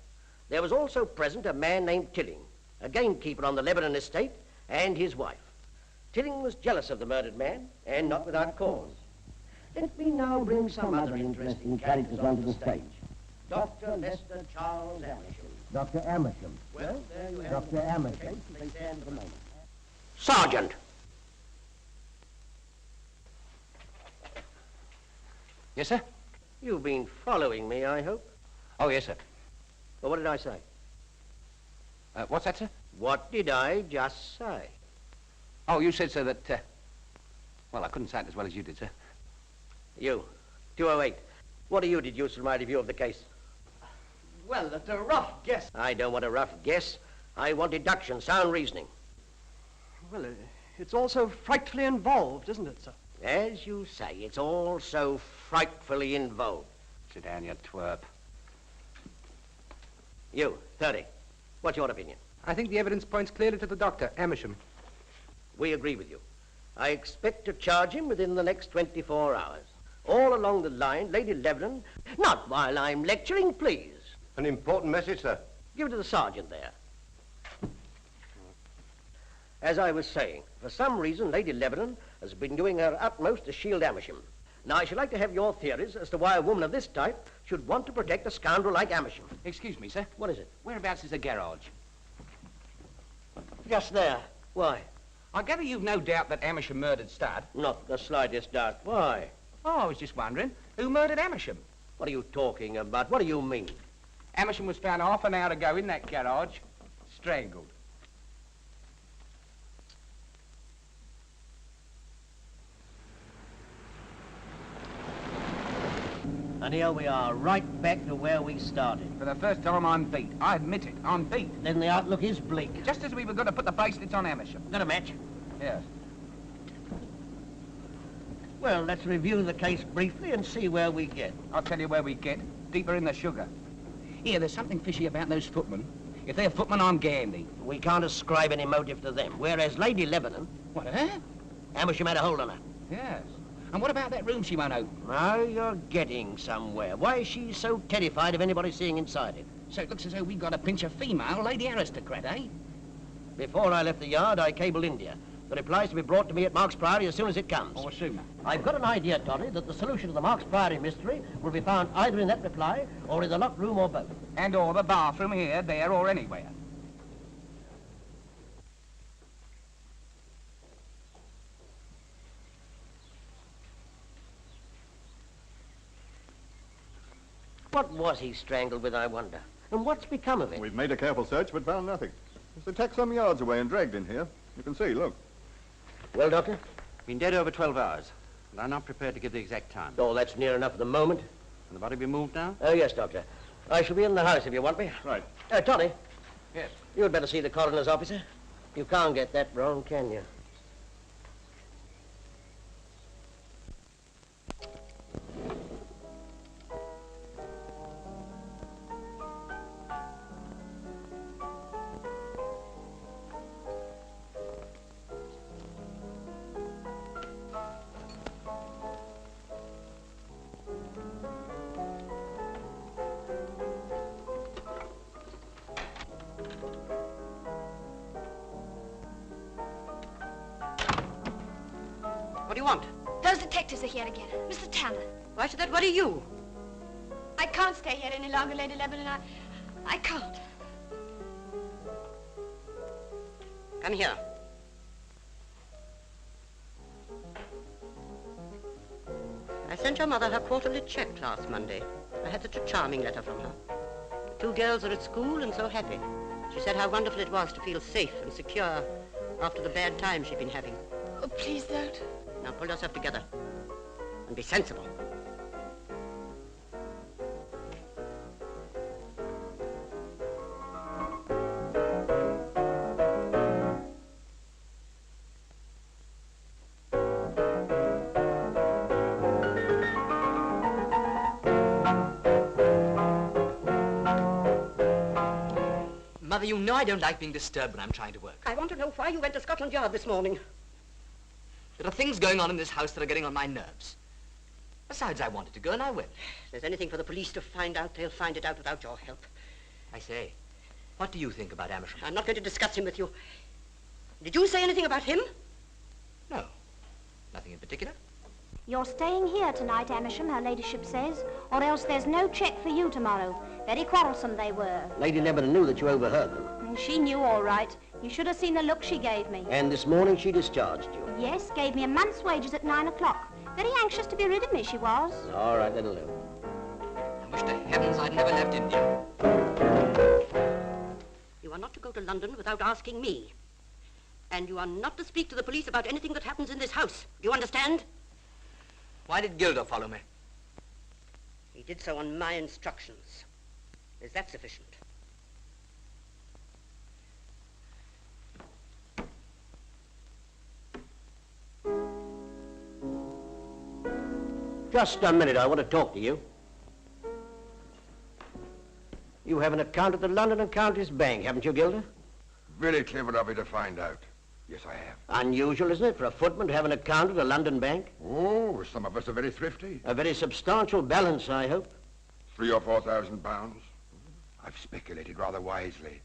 There was also present a man named Tilling, a gamekeeper on the Lebanon estate, and his wife. Tilling was jealous of the murdered man, and not without cause. Let me now bring some other interesting characters onto the stage. Dr. Lester Charles Amersham. Dr. Amersham. Well, there you have Dr. Amersham. They stand for the moment. Sergeant! Yes, sir? You've been following me, I hope. Oh, yes, sir. Well, what did I say? What's that, sir? What did I just say? Oh, you said, sir, that... Well, I couldn't say it as well as you did, sir. You, 208. What do you deduce from my review of the case? Well, that's a rough guess. I don't want a rough guess. I want deduction, sound reasoning. Well, it's all so frightfully involved, isn't it, sir? As you say, it's all so frightfully involved. Sit down, you twerp. You, 30. What's your opinion? I think the evidence points clearly to the doctor, Amersham. We agree with you. I expect to charge him within the next 24 hours. All along the line, Lady Lebanon... Not while I'm lecturing, please. An important message, sir. Give it to the sergeant there. As I was saying, for some reason, Lady Lebanon has been doing her utmost to shield Amersham. Now, I should like to have your theories as to why a woman of this type should want to protect a scoundrel like Amersham. Excuse me, sir. What is it? Whereabouts is the garage? Just there. Why? I gather you've no doubt that Amersham murdered Stud. Not the slightest doubt. Why? Oh, I was just wondering, who murdered Amersham? What are you talking about? What do you mean? Amersham was found half an hour ago in that garage, strangled. And here we are, right back to where we started. For the first time, I'm beat. I admit it, I'm beat. Then the outlook is bleak. Just as we were going to put the bracelets on Amersham. Got a match? Yes. Well, let's review the case briefly and see where we get. I'll tell you where we get. Deeper in the sugar. Here, there's something fishy about those footmen. If they're footmen, I'm Gandhi. We can't ascribe any motive to them, whereas Lady Lebanon... What, eh? Amersham had a hold on her. Yes. And what about that room she won't open? Now you're getting somewhere. Why is she so terrified of anybody seeing inside it? So it looks as though we got to pinch a female lady aristocrat, eh? Before I left the yard, I cabled India. The reply's to be brought to me at Marks Priory as soon as it comes. Or sooner. I've got an idea, Toddy, that the solution to the Marks Priory mystery will be found either in that reply or in the locked room or both. And or the bathroom here, there, or anywhere. What was he strangled with, I wonder? And what's become of him? We've made a careful search, but found nothing. It's attacked some yards away and dragged in here. You can see, look. Well, Doctor? Been dead over 12 hours, and I'm not prepared to give the exact time. Oh, that's near enough at the moment. Can the body be moved now? Oh, yes, Doctor. I shall be in the house if you want me. Right. Toddy. Yes. You'd better see the coroner's officer. You can't get that wrong, can you? What do you want? Those detectives are here again. Mr. Tanner. Why should that worry you? I can't stay here any longer, Lady Lebanon. I can't. Come here. I sent your mother her quarterly check last Monday. I had such a charming letter from her. The two girls are at school and so happy. She said how wonderful it was to feel safe and secure after the bad times she'd been having. Oh, please don't. Now pull yourself together and be sensible. Mother, you know I don't like being disturbed when I'm trying to work. I want to know why you went to Scotland Yard this morning. There are things going on in this house that are getting on my nerves. Besides, I wanted to go and I will. If there's anything for the police to find out, they'll find it out without your help. I say, what do you think about Amersham? I'm not going to discuss him with you. Did you say anything about him? No, nothing in particular. You're staying here tonight, Amersham, her ladyship says, or else there's no cheque for you tomorrow. Very quarrelsome they were. Lady Lebanon knew that you overheard them. And she knew all right. You should have seen the look she gave me. And this morning she discharged you. Yes, gave me a month's wages at 9 o'clock. Very anxious to be rid of me, she was. All right, that'll do. I wish to heavens I'd never left India. You are not to go to London without asking me. And you are not to speak to the police about anything that happens in this house. Do you understand? Why did Gilder follow me? He did so on my instructions. Is that sufficient? Just a minute, I want to talk to you. You have an account at the London and Counties Bank, haven't you, Gilder? Very clever of you to find out. Yes, I have. Unusual, isn't it, for a footman to have an account at a London bank? Oh, some of us are very thrifty. A very substantial balance, I hope. £3,000 or £4,000. I've speculated rather wisely.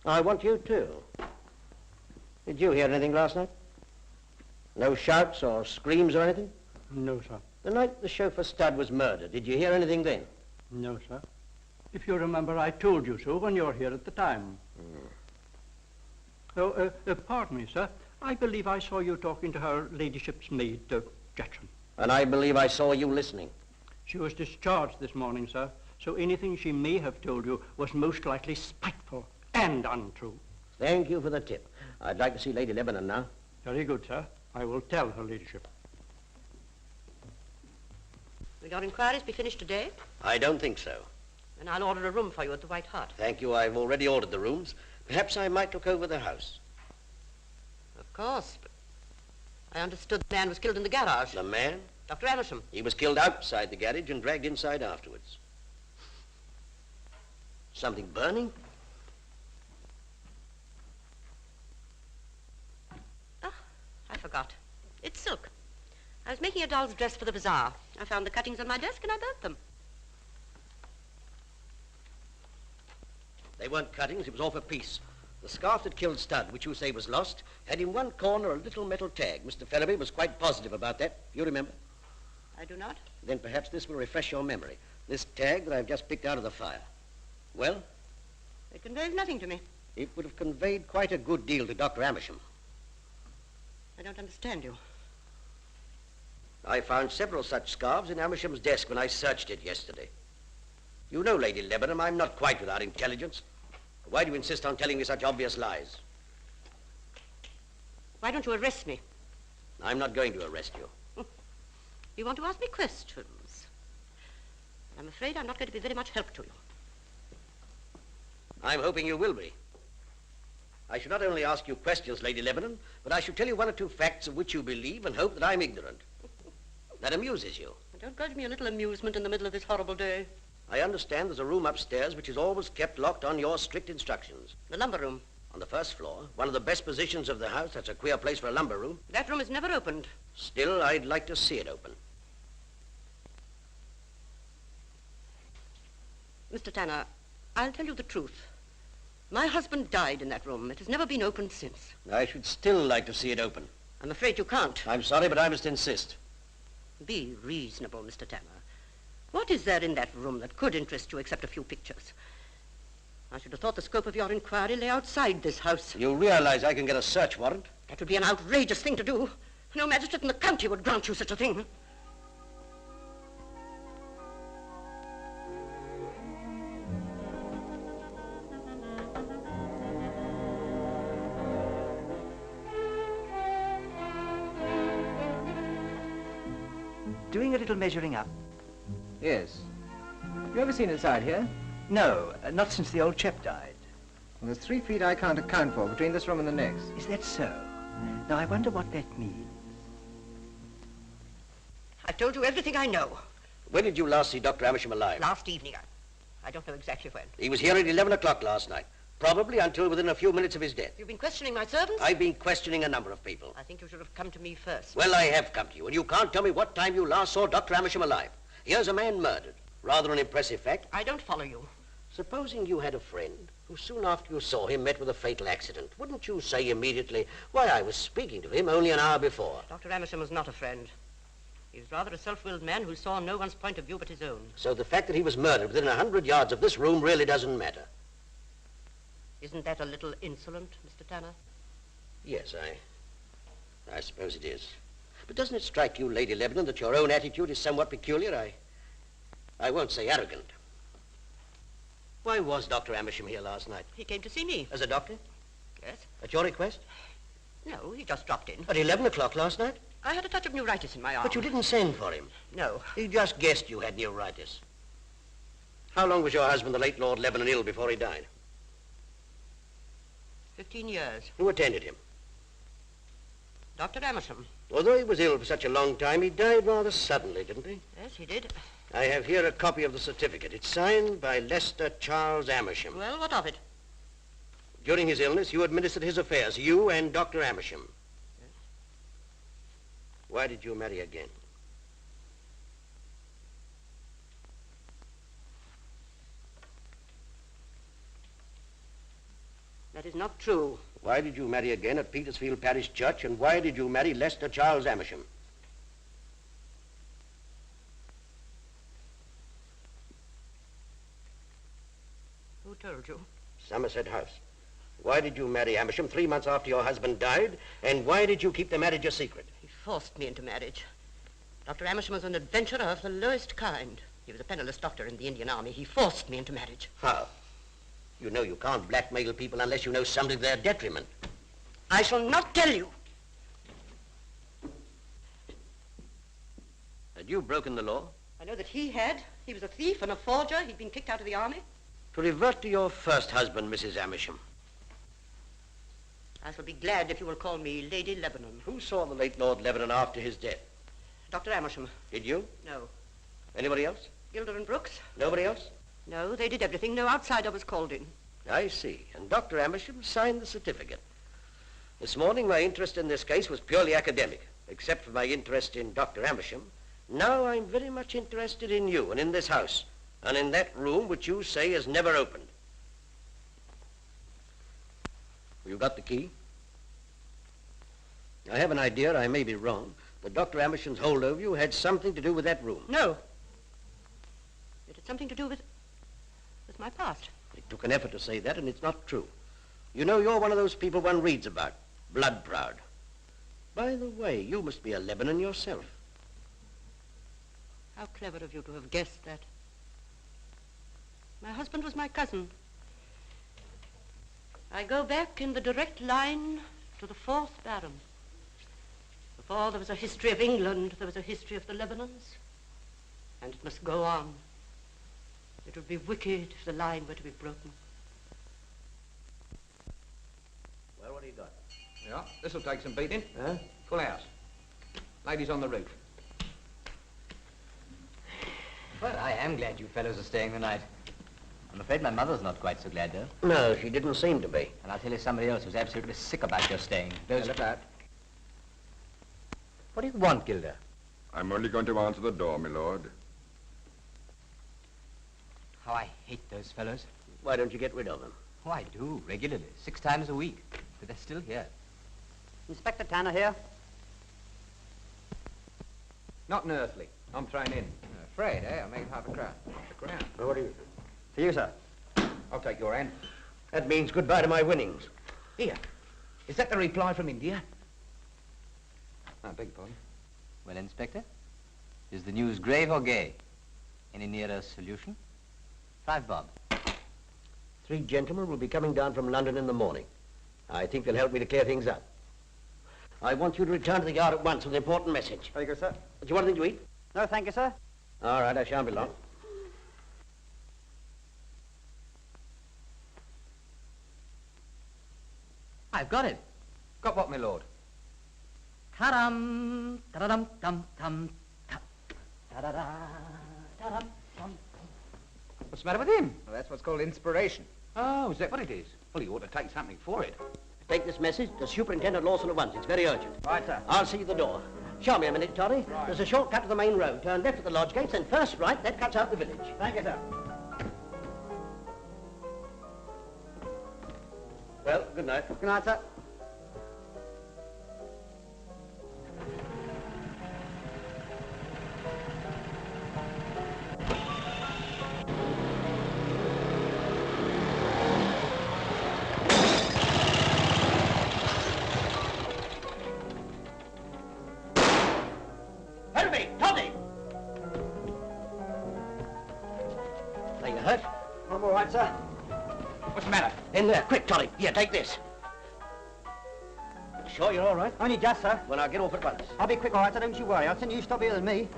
I want you too. Did you hear anything last night? No shouts or screams or anything? No, sir. The night the chauffeur Stud was murdered, did you hear anything then? No, sir. If you remember, I told you so when you were here at the time. Oh, pardon me, sir. I believe I saw you talking to her ladyship's maid, Jackson. And I believe I saw you listening. She was discharged this morning, sir, so anything she may have told you was most likely spiteful and untrue. Thank you for the tip. I'd like to see Lady Lebanon now. Very good, sir. I will tell her ladyship. Will your inquiries be finished today? I don't think so. Then I'll order a room for you at the White Hart. Thank you. I've already ordered the rooms. Perhaps I might look over the house. Of course, but I understood the man was killed in the garage. The man? Dr. Amersham. He was killed outside the garage and dragged inside afterwards. Something burning? Oh, I forgot. It's silk. I was making a doll's dress for the bazaar. I found the cuttings on my desk and I burnt them. They weren't cuttings, it was all for peace. The scarf that killed Stud, which you say was lost, had in one corner a little metal tag. Mr. Ferriby was quite positive about that. You remember? I do not. Then perhaps this will refresh your memory. This tag that I've just picked out of the fire. Well? It conveys nothing to me. It would have conveyed quite a good deal to Dr. Amersham. I don't understand you. I found several such scarves in Amersham's desk when I searched it yesterday. You know, Lady Lebanon, I'm not quite without intelligence. Why do you insist on telling me such obvious lies? Why don't you arrest me? I'm not going to arrest you. You want to ask me questions? I'm afraid I'm not going to be very much help to you. I'm hoping you will be. I should not only ask you questions, Lady Lebanon, but I should tell you one or two facts of which you believe and hope that I'm ignorant. That amuses you. Don't grudge me a little amusement in the middle of this horrible day. I understand there's a room upstairs which is always kept locked on your strict instructions. The lumber room. On the first floor, one of the best positions of the house. That's a queer place for a lumber room. That room is never opened. Still, I'd like to see it open. Mr. Tanner, I'll tell you the truth. My husband died in that room. It has never been opened since. I should still like to see it open. I'm afraid you can't. I'm sorry, but I must insist. Be reasonable, Mr. Tanner. What is there in that room that could interest you except a few pictures? I should have thought the scope of your inquiry lay outside this house. You realize I can get a search warrant? That would be an outrageous thing to do. No magistrate in the county would grant you such a thing. Doing a little measuring up. Yes. You ever seen inside here? No, not since the old chap died. Well, there's 3 feet I can't account for between this room and the next. Is that so? Now, I wonder what that means. I've told you everything I know. When did you last see Dr. Amersham alive? Last evening. I don't know exactly when. He was here at 11 o'clock last night. Probably until within a few minutes of his death. You've been questioning my servants? I've been questioning a number of people. I think you should have come to me first. Well, I have come to you, and you can't tell me what time you last saw Dr. Amersham alive. Here's a man murdered. Rather an impressive fact. I don't follow you. Supposing you had a friend who soon after you saw him met with a fatal accident, wouldn't you say immediately, why, I was speaking to him only an hour before? Dr. Amersham was not a friend. He was rather a self-willed man who saw no one's point of view but his own. So the fact that he was murdered within 100 yards of this room really doesn't matter? Isn't that a little insolent, Mr. Tanner? Yes, I suppose it is. But doesn't it strike you, Lady Lebanon, that your own attitude is somewhat peculiar? I won't say arrogant. Why was Dr. Amersham here last night? He came to see me. As a doctor? Yes. At your request? No, he just dropped in. At 11 o'clock last night? I had a touch of neuritis in my arm. But you didn't send for him. No. He just guessed you had neuritis. How long was your husband, the late Lord Lebanon, ill before he died? 15 years. Who attended him? Dr. Amersham. Although he was ill for such a long time, he died rather suddenly, didn't he? Yes, he did. I have here a copy of the certificate. It's signed by Lester Charles Amersham. Well, what of it? During his illness, you administered his affairs, you and Dr. Amersham. Yes. Why did you marry again? That is not true. Why did you marry again at Petersfield Parish Church, and why did you marry Lester Charles Amersham? Who told you? Somerset House. Why did you marry Amersham 3 months after your husband died, and why did you keep the marriage a secret? He forced me into marriage. Dr. Amersham was an adventurer of the lowest kind. He was a penniless doctor in the Indian Army. He forced me into marriage. How? You know you can't blackmail people unless you know something to their detriment. I shall not tell you. Had you broken the law? I know that he had. He was a thief and a forger. He'd been kicked out of the army. To revert to your first husband, Mrs. Amersham. I shall be glad if you will call me Lady Lebanon. Who saw the late Lord Lebanon after his death? Dr. Amersham. Did you? No. Anybody else? Gilder and Brooks? Nobody else? No, they did everything. No outsider was called in. I see. And Dr. Amersham signed the certificate. This morning, my interest in this case was purely academic. Except for my interest in Dr. Amersham, now I'm very much interested in you and in this house, and in that room which you say is never opened. You got the key? I have an idea, I may be wrong, that Dr. Amerson's hold over you had something to do with that room. No. It had something to do with my past. It took an effort to say that, and it's not true. You know, you're one of those people one reads about, blood proud. By the way, you must be a Lebanon yourself. How clever of you to have guessed that. My husband was my cousin. I go back in the direct line to the 4th Baron. Before there was a history of England, there was a history of the Lebanons. And it must go on. It would be wicked if the line were to be broken. Well, what do you got? Yeah, this'll take some beating. Huh? Full house. Ladies on the roof. Well, I am glad you fellows are staying the night. I'm afraid my mother's not quite so glad, though. No, she didn't seem to be. And I'll tell you somebody else who's absolutely sick about your staying. Those... Look out. What do you want, Gilda? I'm only going to answer the door, my lord. How I hate those fellows. Why don't you get rid of them? Oh, I do, regularly. 6 times a week. But they're still here. Inspector Tanner here. Not an earthly. I'm thrown in. Afraid, eh? I made half a crown. The crown. Well, what do you... For you, sir. I'll take your hand. That means goodbye to my winnings. Here. Is that the reply from India? I beg your pardon. Well, Inspector, is the news grave or gay? Any nearer solution? 5 bob. 3 gentlemen will be coming down from London in the morning. I think they'll help me to clear things up. I want you to return to the yard at once with an important message. Very good, sir. Do you want anything to eat? No, thank you, sir. All right, I shan't be long. I've got it. Got what, my lord? Ta-dum, ta-da-dum, dum, ta-da-da, ta-dum, dum. What's the matter with him? Well, that's what's called inspiration. Oh, is that what it is? Well, he ought to take something for it. Take this message to Superintendent Lawson at once. It's very urgent. Right, sir. I'll see you at the door. Show me a minute, Toddy. Right. There's a shortcut to the main road. Turn left at the lodge gates, and first right. That cuts out the village. Thank you, sir. Well, good night. Good night, sir. Help me, Toddy! Are you hurt? I'm all right, sir. What's the matter? In there, quick, Toddy. Here, take this. Sure you're all right? Only just, sir. Well, now get off at once. I'll be quick, all right, sir. Don't you worry. I'll send you stop here than me.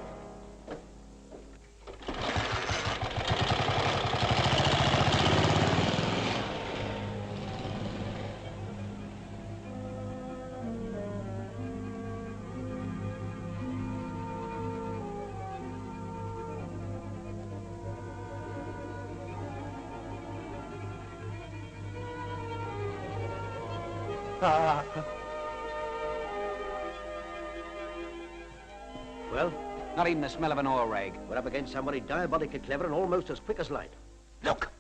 Well, Not even the smell of an oil rag. we're up against somebody diabolically clever and almost as quick as light. Look!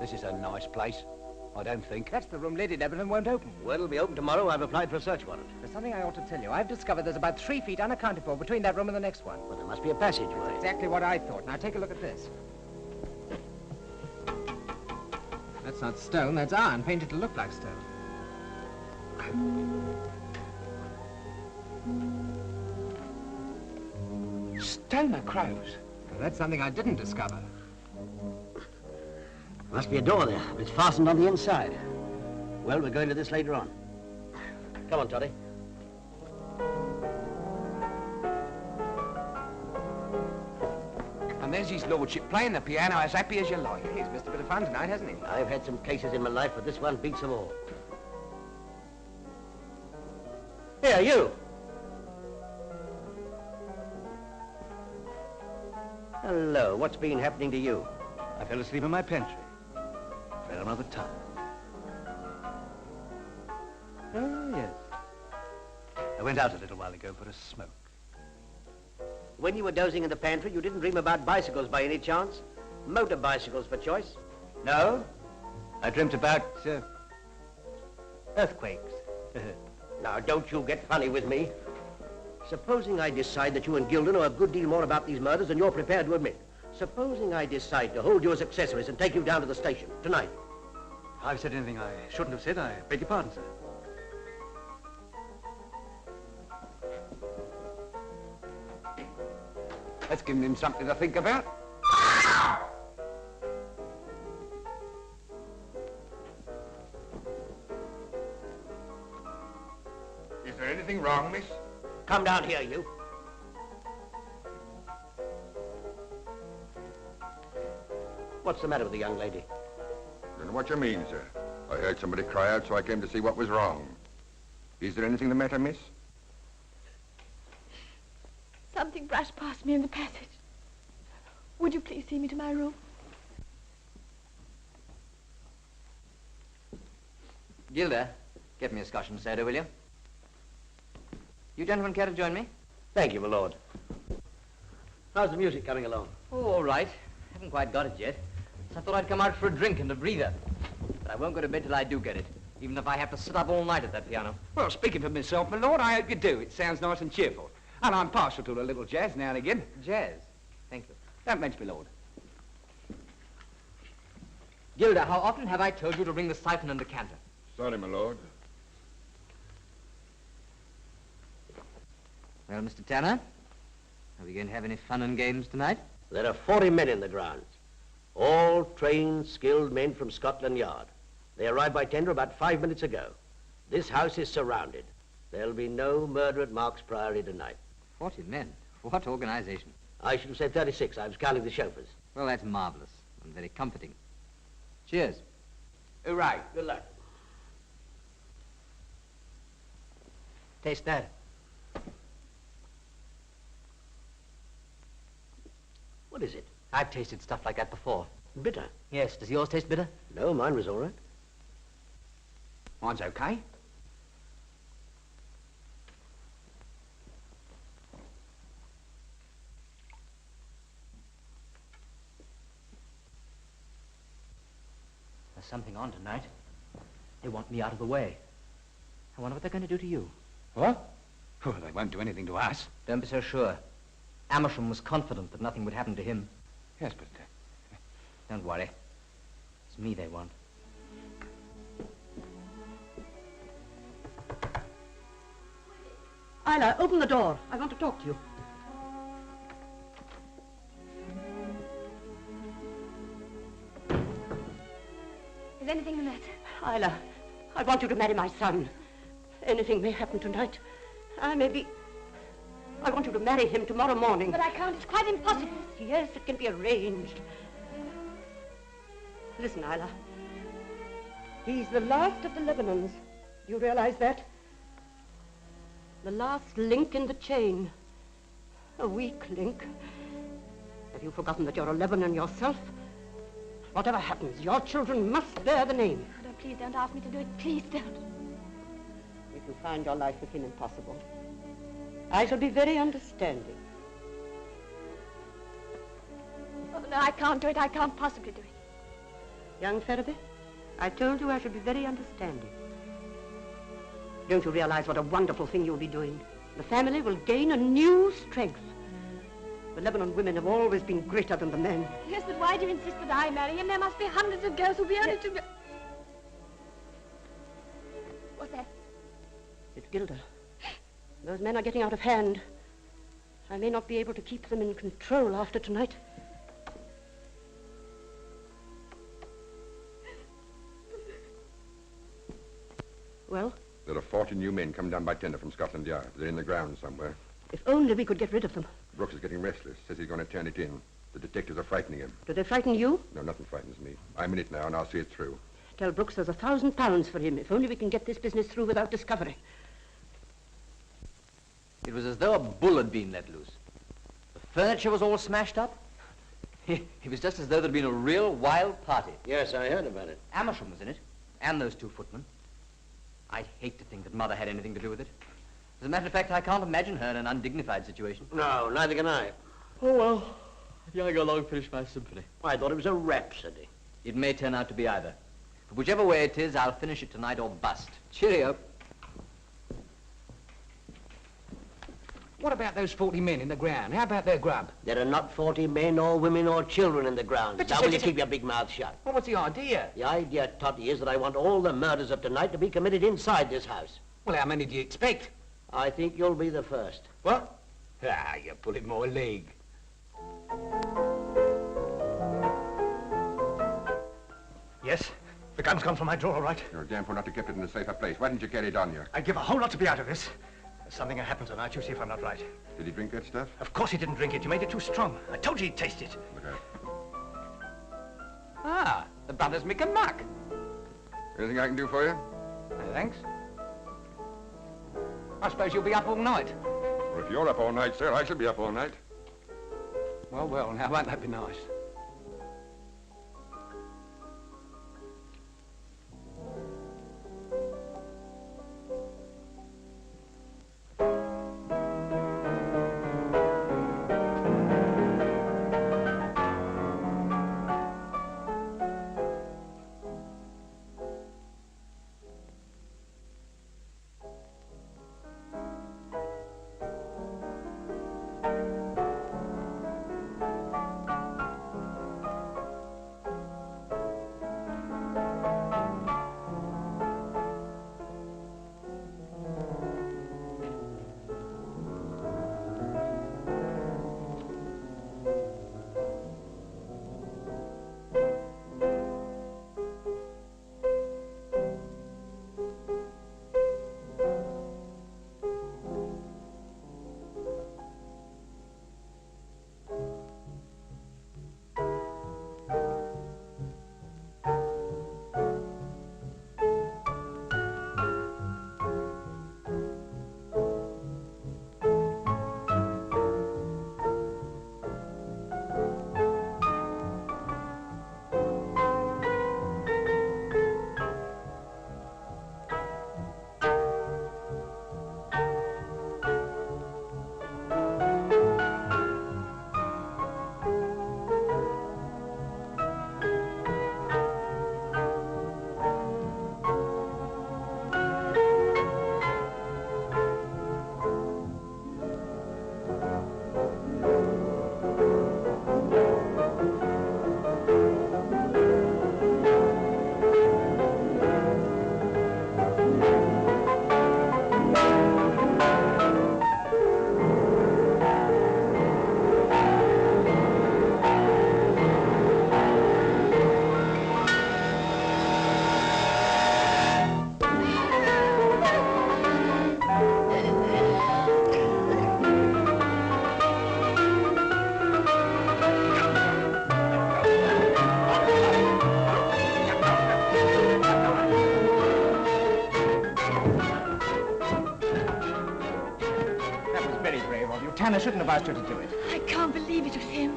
This is a nice place. I don't think. That's the room Lady Lebanon won't open. Well, it'll be open tomorrow. I've applied for a search warrant. There's something I ought to tell you. I've discovered there's about 3 feet unaccounted for between that room and the next one. Well, there must be a passageway. Exactly what I thought. Now take a look at this. That's not stone, that's iron, painted to look like stone. Stoner crows. Well, that's something I didn't discover. Must be a door there, but it's fastened on the inside. Well, we're going to this later on. Come on, Toddy. And there's his lordship playing the piano as happy as you like. He's missed a bit of fun tonight, hasn't he? I've had some cases in my life, but this one beats them all. Here, you! Hello, what's been happening to you? I fell asleep in my pantry. Fell another time. Oh, yes. I went out a little while ago for a smoke. When you were dozing in the pantry, you didn't dream about bicycles by any chance? Motor bicycles for choice? No? I dreamt about, earthquakes. Now, don't you get funny with me. Supposing I decide that you and Gilda know a good deal more about these murders than you're prepared to admit. Supposing I decide to hold you as accessories and take you down to the station tonight. If I've said anything I shouldn't have said, I beg your pardon, sir. That's giving him something to think about. Is there anything wrong, miss? Come down here, you. What's the matter with the young lady? I don't know what you mean, sir. I heard somebody cry out, so I came to see what was wrong. Is there anything the matter, miss? Something brushed past me in the passage. Would you please see me to my room? Gilda, get me a Scotch and soda, will you? You gentlemen care to join me? Thank you, my lord. How's the music coming along? Oh, all right. Haven't quite got it yet. So I thought I'd come out for a drink and a breather. But I won't go to bed till I do get it, even if I have to sit up all night at that piano. Well, speaking for myself, my lord, I hope you do. It sounds nice and cheerful. And I'm partial to a little jazz now and again. Jazz? Thank you. Don't mention me, lord. Gilda, how often have I told you to bring the siphon and decanter? Sorry, my lord. Well, Mr. Tanner, are we going to have any fun and games tonight? There are 40 men in the grounds. All trained, skilled men from Scotland Yard. They arrived by tender about 5 minutes ago. This house is surrounded. There'll be no murder at Mark's Priory tonight. 40 men? What organization? I should have said 36. I was counting the chauffeurs. Well, that's marvelous and very comforting. Cheers. Hooray. Good luck. Taste that. What is it? I've tasted stuff like that before. Bitter? Yes. Does yours taste bitter? No, mine was all right. Mine's okay. There's something on tonight. They want me out of the way. I wonder what they're going to do to you. What? Oh, they won't do anything to us. Don't be so sure. Amersham was confident that nothing would happen to him. Yes, but... Don't worry. It's me they want. Isla, open the door. I want to talk to you. Is anything the matter? Isla, I want you to marry my son. Anything may happen tonight. I want you to marry him tomorrow morning. But I can't. It's quite impossible. Yes, it can be arranged. Listen, Isla. He's the last of the Lebanons. Do you realize that? The last link in the chain. A weak link. Have you forgotten that you're a Lebanon yourself? Whatever happens, your children must bear the name. Oh, please don't ask me to do it. Please don't. If you find your life with him impossible, I shall be very understanding. Oh, no, I can't do it. I can't possibly do it. Young Ferriby, I told you I should be very understanding. Don't you realize what a wonderful thing you'll be doing? The family will gain a new strength. The Lebanon women have always been greater than the men. Yes, but why do you insist that I marry him? There must be hundreds of girls who'll be only to... What's that? It's Gilda. Those men are getting out of hand. I may not be able to keep them in control after tonight. Well? There are 40 new men come down by tender from Scotland Yard. They're in the grounds somewhere. If only we could get rid of them. Brooks is getting restless. Says he's going to turn it in. The detectives are frightening him. Do they frighten you? No, nothing frightens me. I'm in it now, and I'll see it through. Tell Brooks there's £1,000 for him, if only we can get this business through without discovery. It was as though a bull had been let loose. The furniture was all smashed up. It was just as though there'd been a real wild party. Yes, I heard about it. Amersham was in it, and those two footmen. I'd hate to think that Mother had anything to do with it. As a matter of fact, I can't imagine her in an undignified situation. No, neither can I. Oh, well. I think I'll go along and finish my symphony. I thought it was a rhapsody. It may turn out to be either. But whichever way it is, I'll finish it tonight or bust. Cheerio. What about those 40 men in the ground? How about their grub? There are not 40 men or women or children in the ground. But Now you will you said- keep your big mouth shut? Well, what's the idea? The idea, Totty, is that I want all the murders of tonight to be committed inside this house. Well, how many do you expect? I think you'll be the first. What? Ah, you're pulling my leg. Yes? The gun's gone from my drawer, all right? You're a damn fool not to keep it in a safer place. Why didn't you carry it on you? I'd give a whole lot to be out of this. There's something that happened tonight. You see if I'm not right. Did he drink that stuff? Of course he didn't drink it. You made it too strong. I told you he'd taste it. Look out. Ah, the brothers make a muck. Anything I can do for you? Thanks. I suppose you'll be up all night. Well, if you're up all night, sir, I shall be up all night. Well, well, now won't that be nice? Tanner shouldn't have asked her to do it. I can't believe it was him.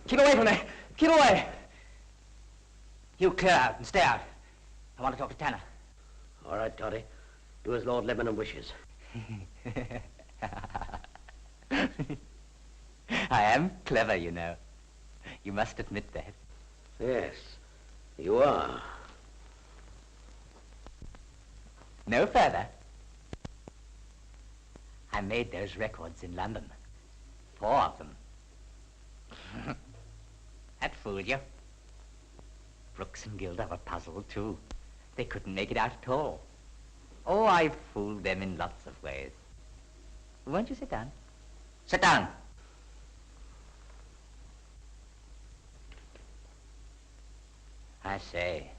Keep away from there. Keep away. You clear out and stay out. I want to talk to Tanner. All right, Toddy. Do as Lord Lebanon wishes. I am clever, you know. You must admit that. Yes, you are. No further. I made those records in London. 4 of them. That fooled you. Brooks and Gilder were puzzled, too. They couldn't make it out at all. Oh, I fooled them in lots of ways. Won't you sit down? Sit down. I say,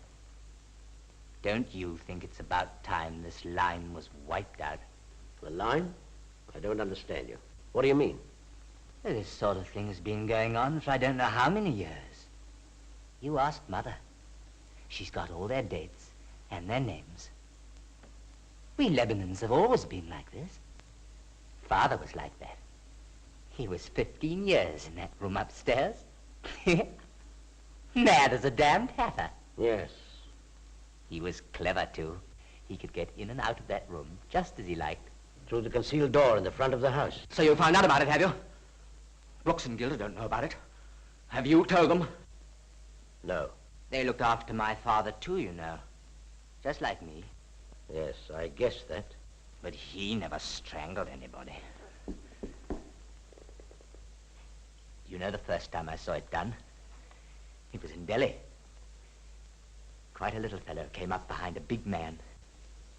don't you think it's about time this line was wiped out? The line? I don't understand you. What do you mean? Well, this sort of thing has been going on for I don't know how many years. You asked Mother. She's got all their dates and their names. We Lebanons have always been like this. Father was like that. He was 15 years in that room upstairs. Mad as a damned hatter. Yes. He was clever, too. he could get in and out of that room just as he liked. Through the concealed door in the front of the house. So you found out about it, have you? Brooks and Gilda don't know about it. Have you told them? No. They looked after my father, too, you know. Just like me. Yes, I guessed that. But he never strangled anybody. You know the first time I saw it done? It was in Delhi. Quite a little fellow came up behind a big man.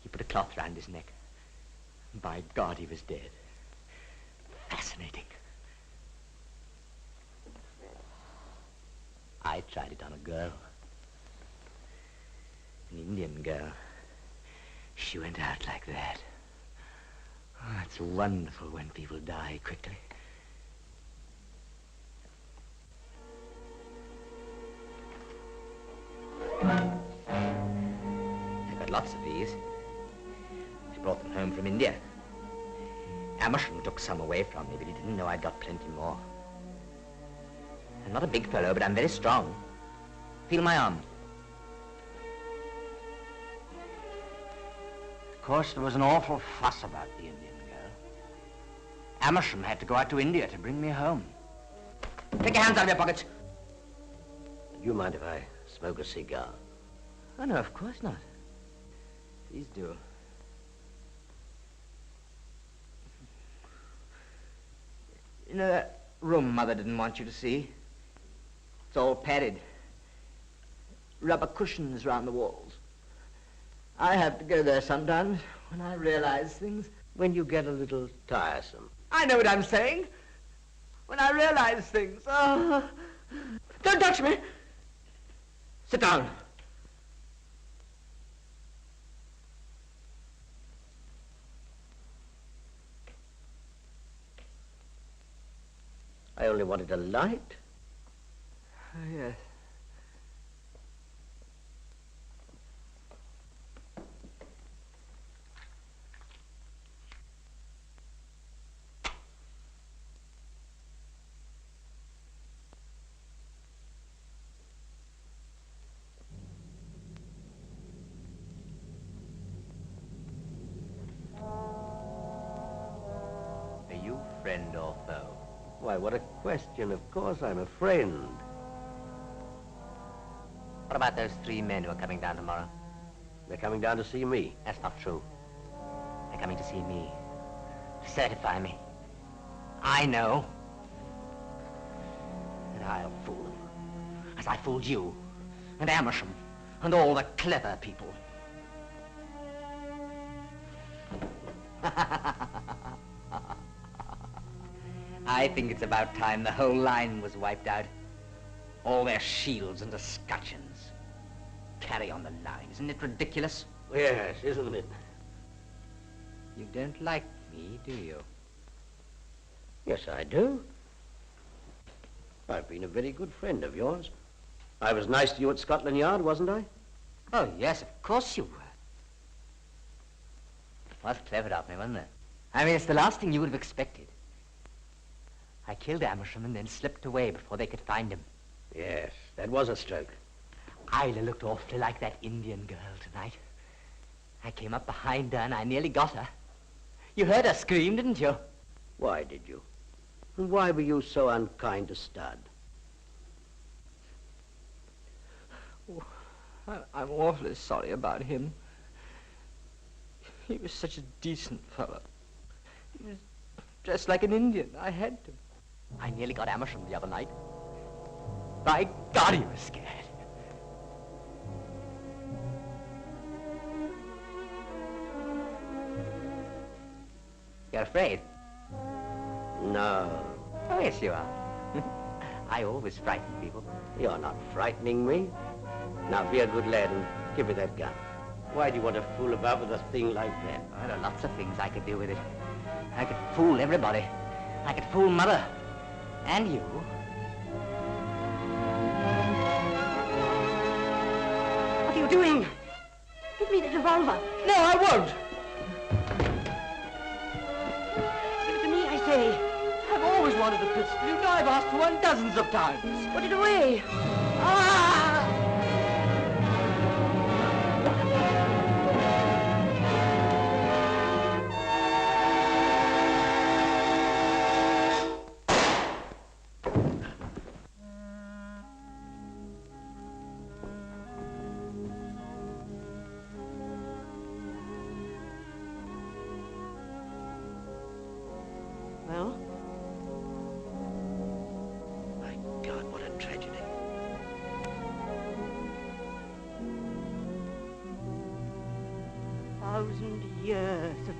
He put a cloth round his neck. By God, he was dead. Fascinating. I tried it on a girl. An Indian girl. She went out like that. Oh, it's wonderful when people die quickly. I got lots of these. I brought them home from India. Amersham took some away from me, but he didn't know I'd got plenty more. I'm not a big fellow, but I'm very strong. Feel my arm. Of course, there was an awful fuss about the Indian girl. Amersham had to go out to India to bring me home. Take your hands out of your pockets. Do you mind if I smoke a cigar? Oh, no, of course not. Please do. You know that room Mother didn't want you to see? It's all padded. Rubber cushions round the walls. I have to go there sometimes when I realize things. When you get a little tiresome. I know what I'm saying. When I realize things. Oh. Don't touch me. Sit down. I only wanted a light. Oh, yes. Are you friend or foe? Why, what a question. Of course I'm a friend. What about those 3 men who are coming down tomorrow? They're coming down to see me. That's not true. They're coming to see me. To certify me. I know. And I'll fool them. As I fooled you. And Amersham. And all the clever people. I think it's about time the whole line was wiped out. All their shields and escutcheons. Carry on the line. Isn't it ridiculous? Yes, isn't it? You don't like me, do you? Yes, I do. I've been a very good friend of yours. I was nice to you at Scotland Yard, wasn't I? Oh, yes, of course you were. Was clever of me, wasn't it? I mean, it's the last thing you would have expected. I killed Amersham and then slipped away before they could find him. Yes, that was a stroke. Isla looked awfully like that Indian girl tonight. I came up behind her and I nearly got her. You heard her scream, didn't you? Why did you? And why were you so unkind to Stud? Oh, I'm awfully sorry about him. He was such a decent fellow. He was dressed like an Indian. I had to. I nearly got Amersham the other night. By God, he was scared. You're afraid? No. Oh, yes, you are. I always frighten people. You're not frightening me. Now, be a good lad and give me that gun. Why do you want to fool about with a thing like that? Oh, there are lots of things I could do with it. I could fool everybody. I could fool Mother. And you. What are you doing? Give me the revolver. No, I won't. Give it to me, I say. I've always wanted a pistol. You know I've asked for one dozens of times. Put it away. Ah!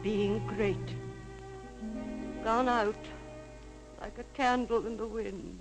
being great. Gone out like a candle in the wind.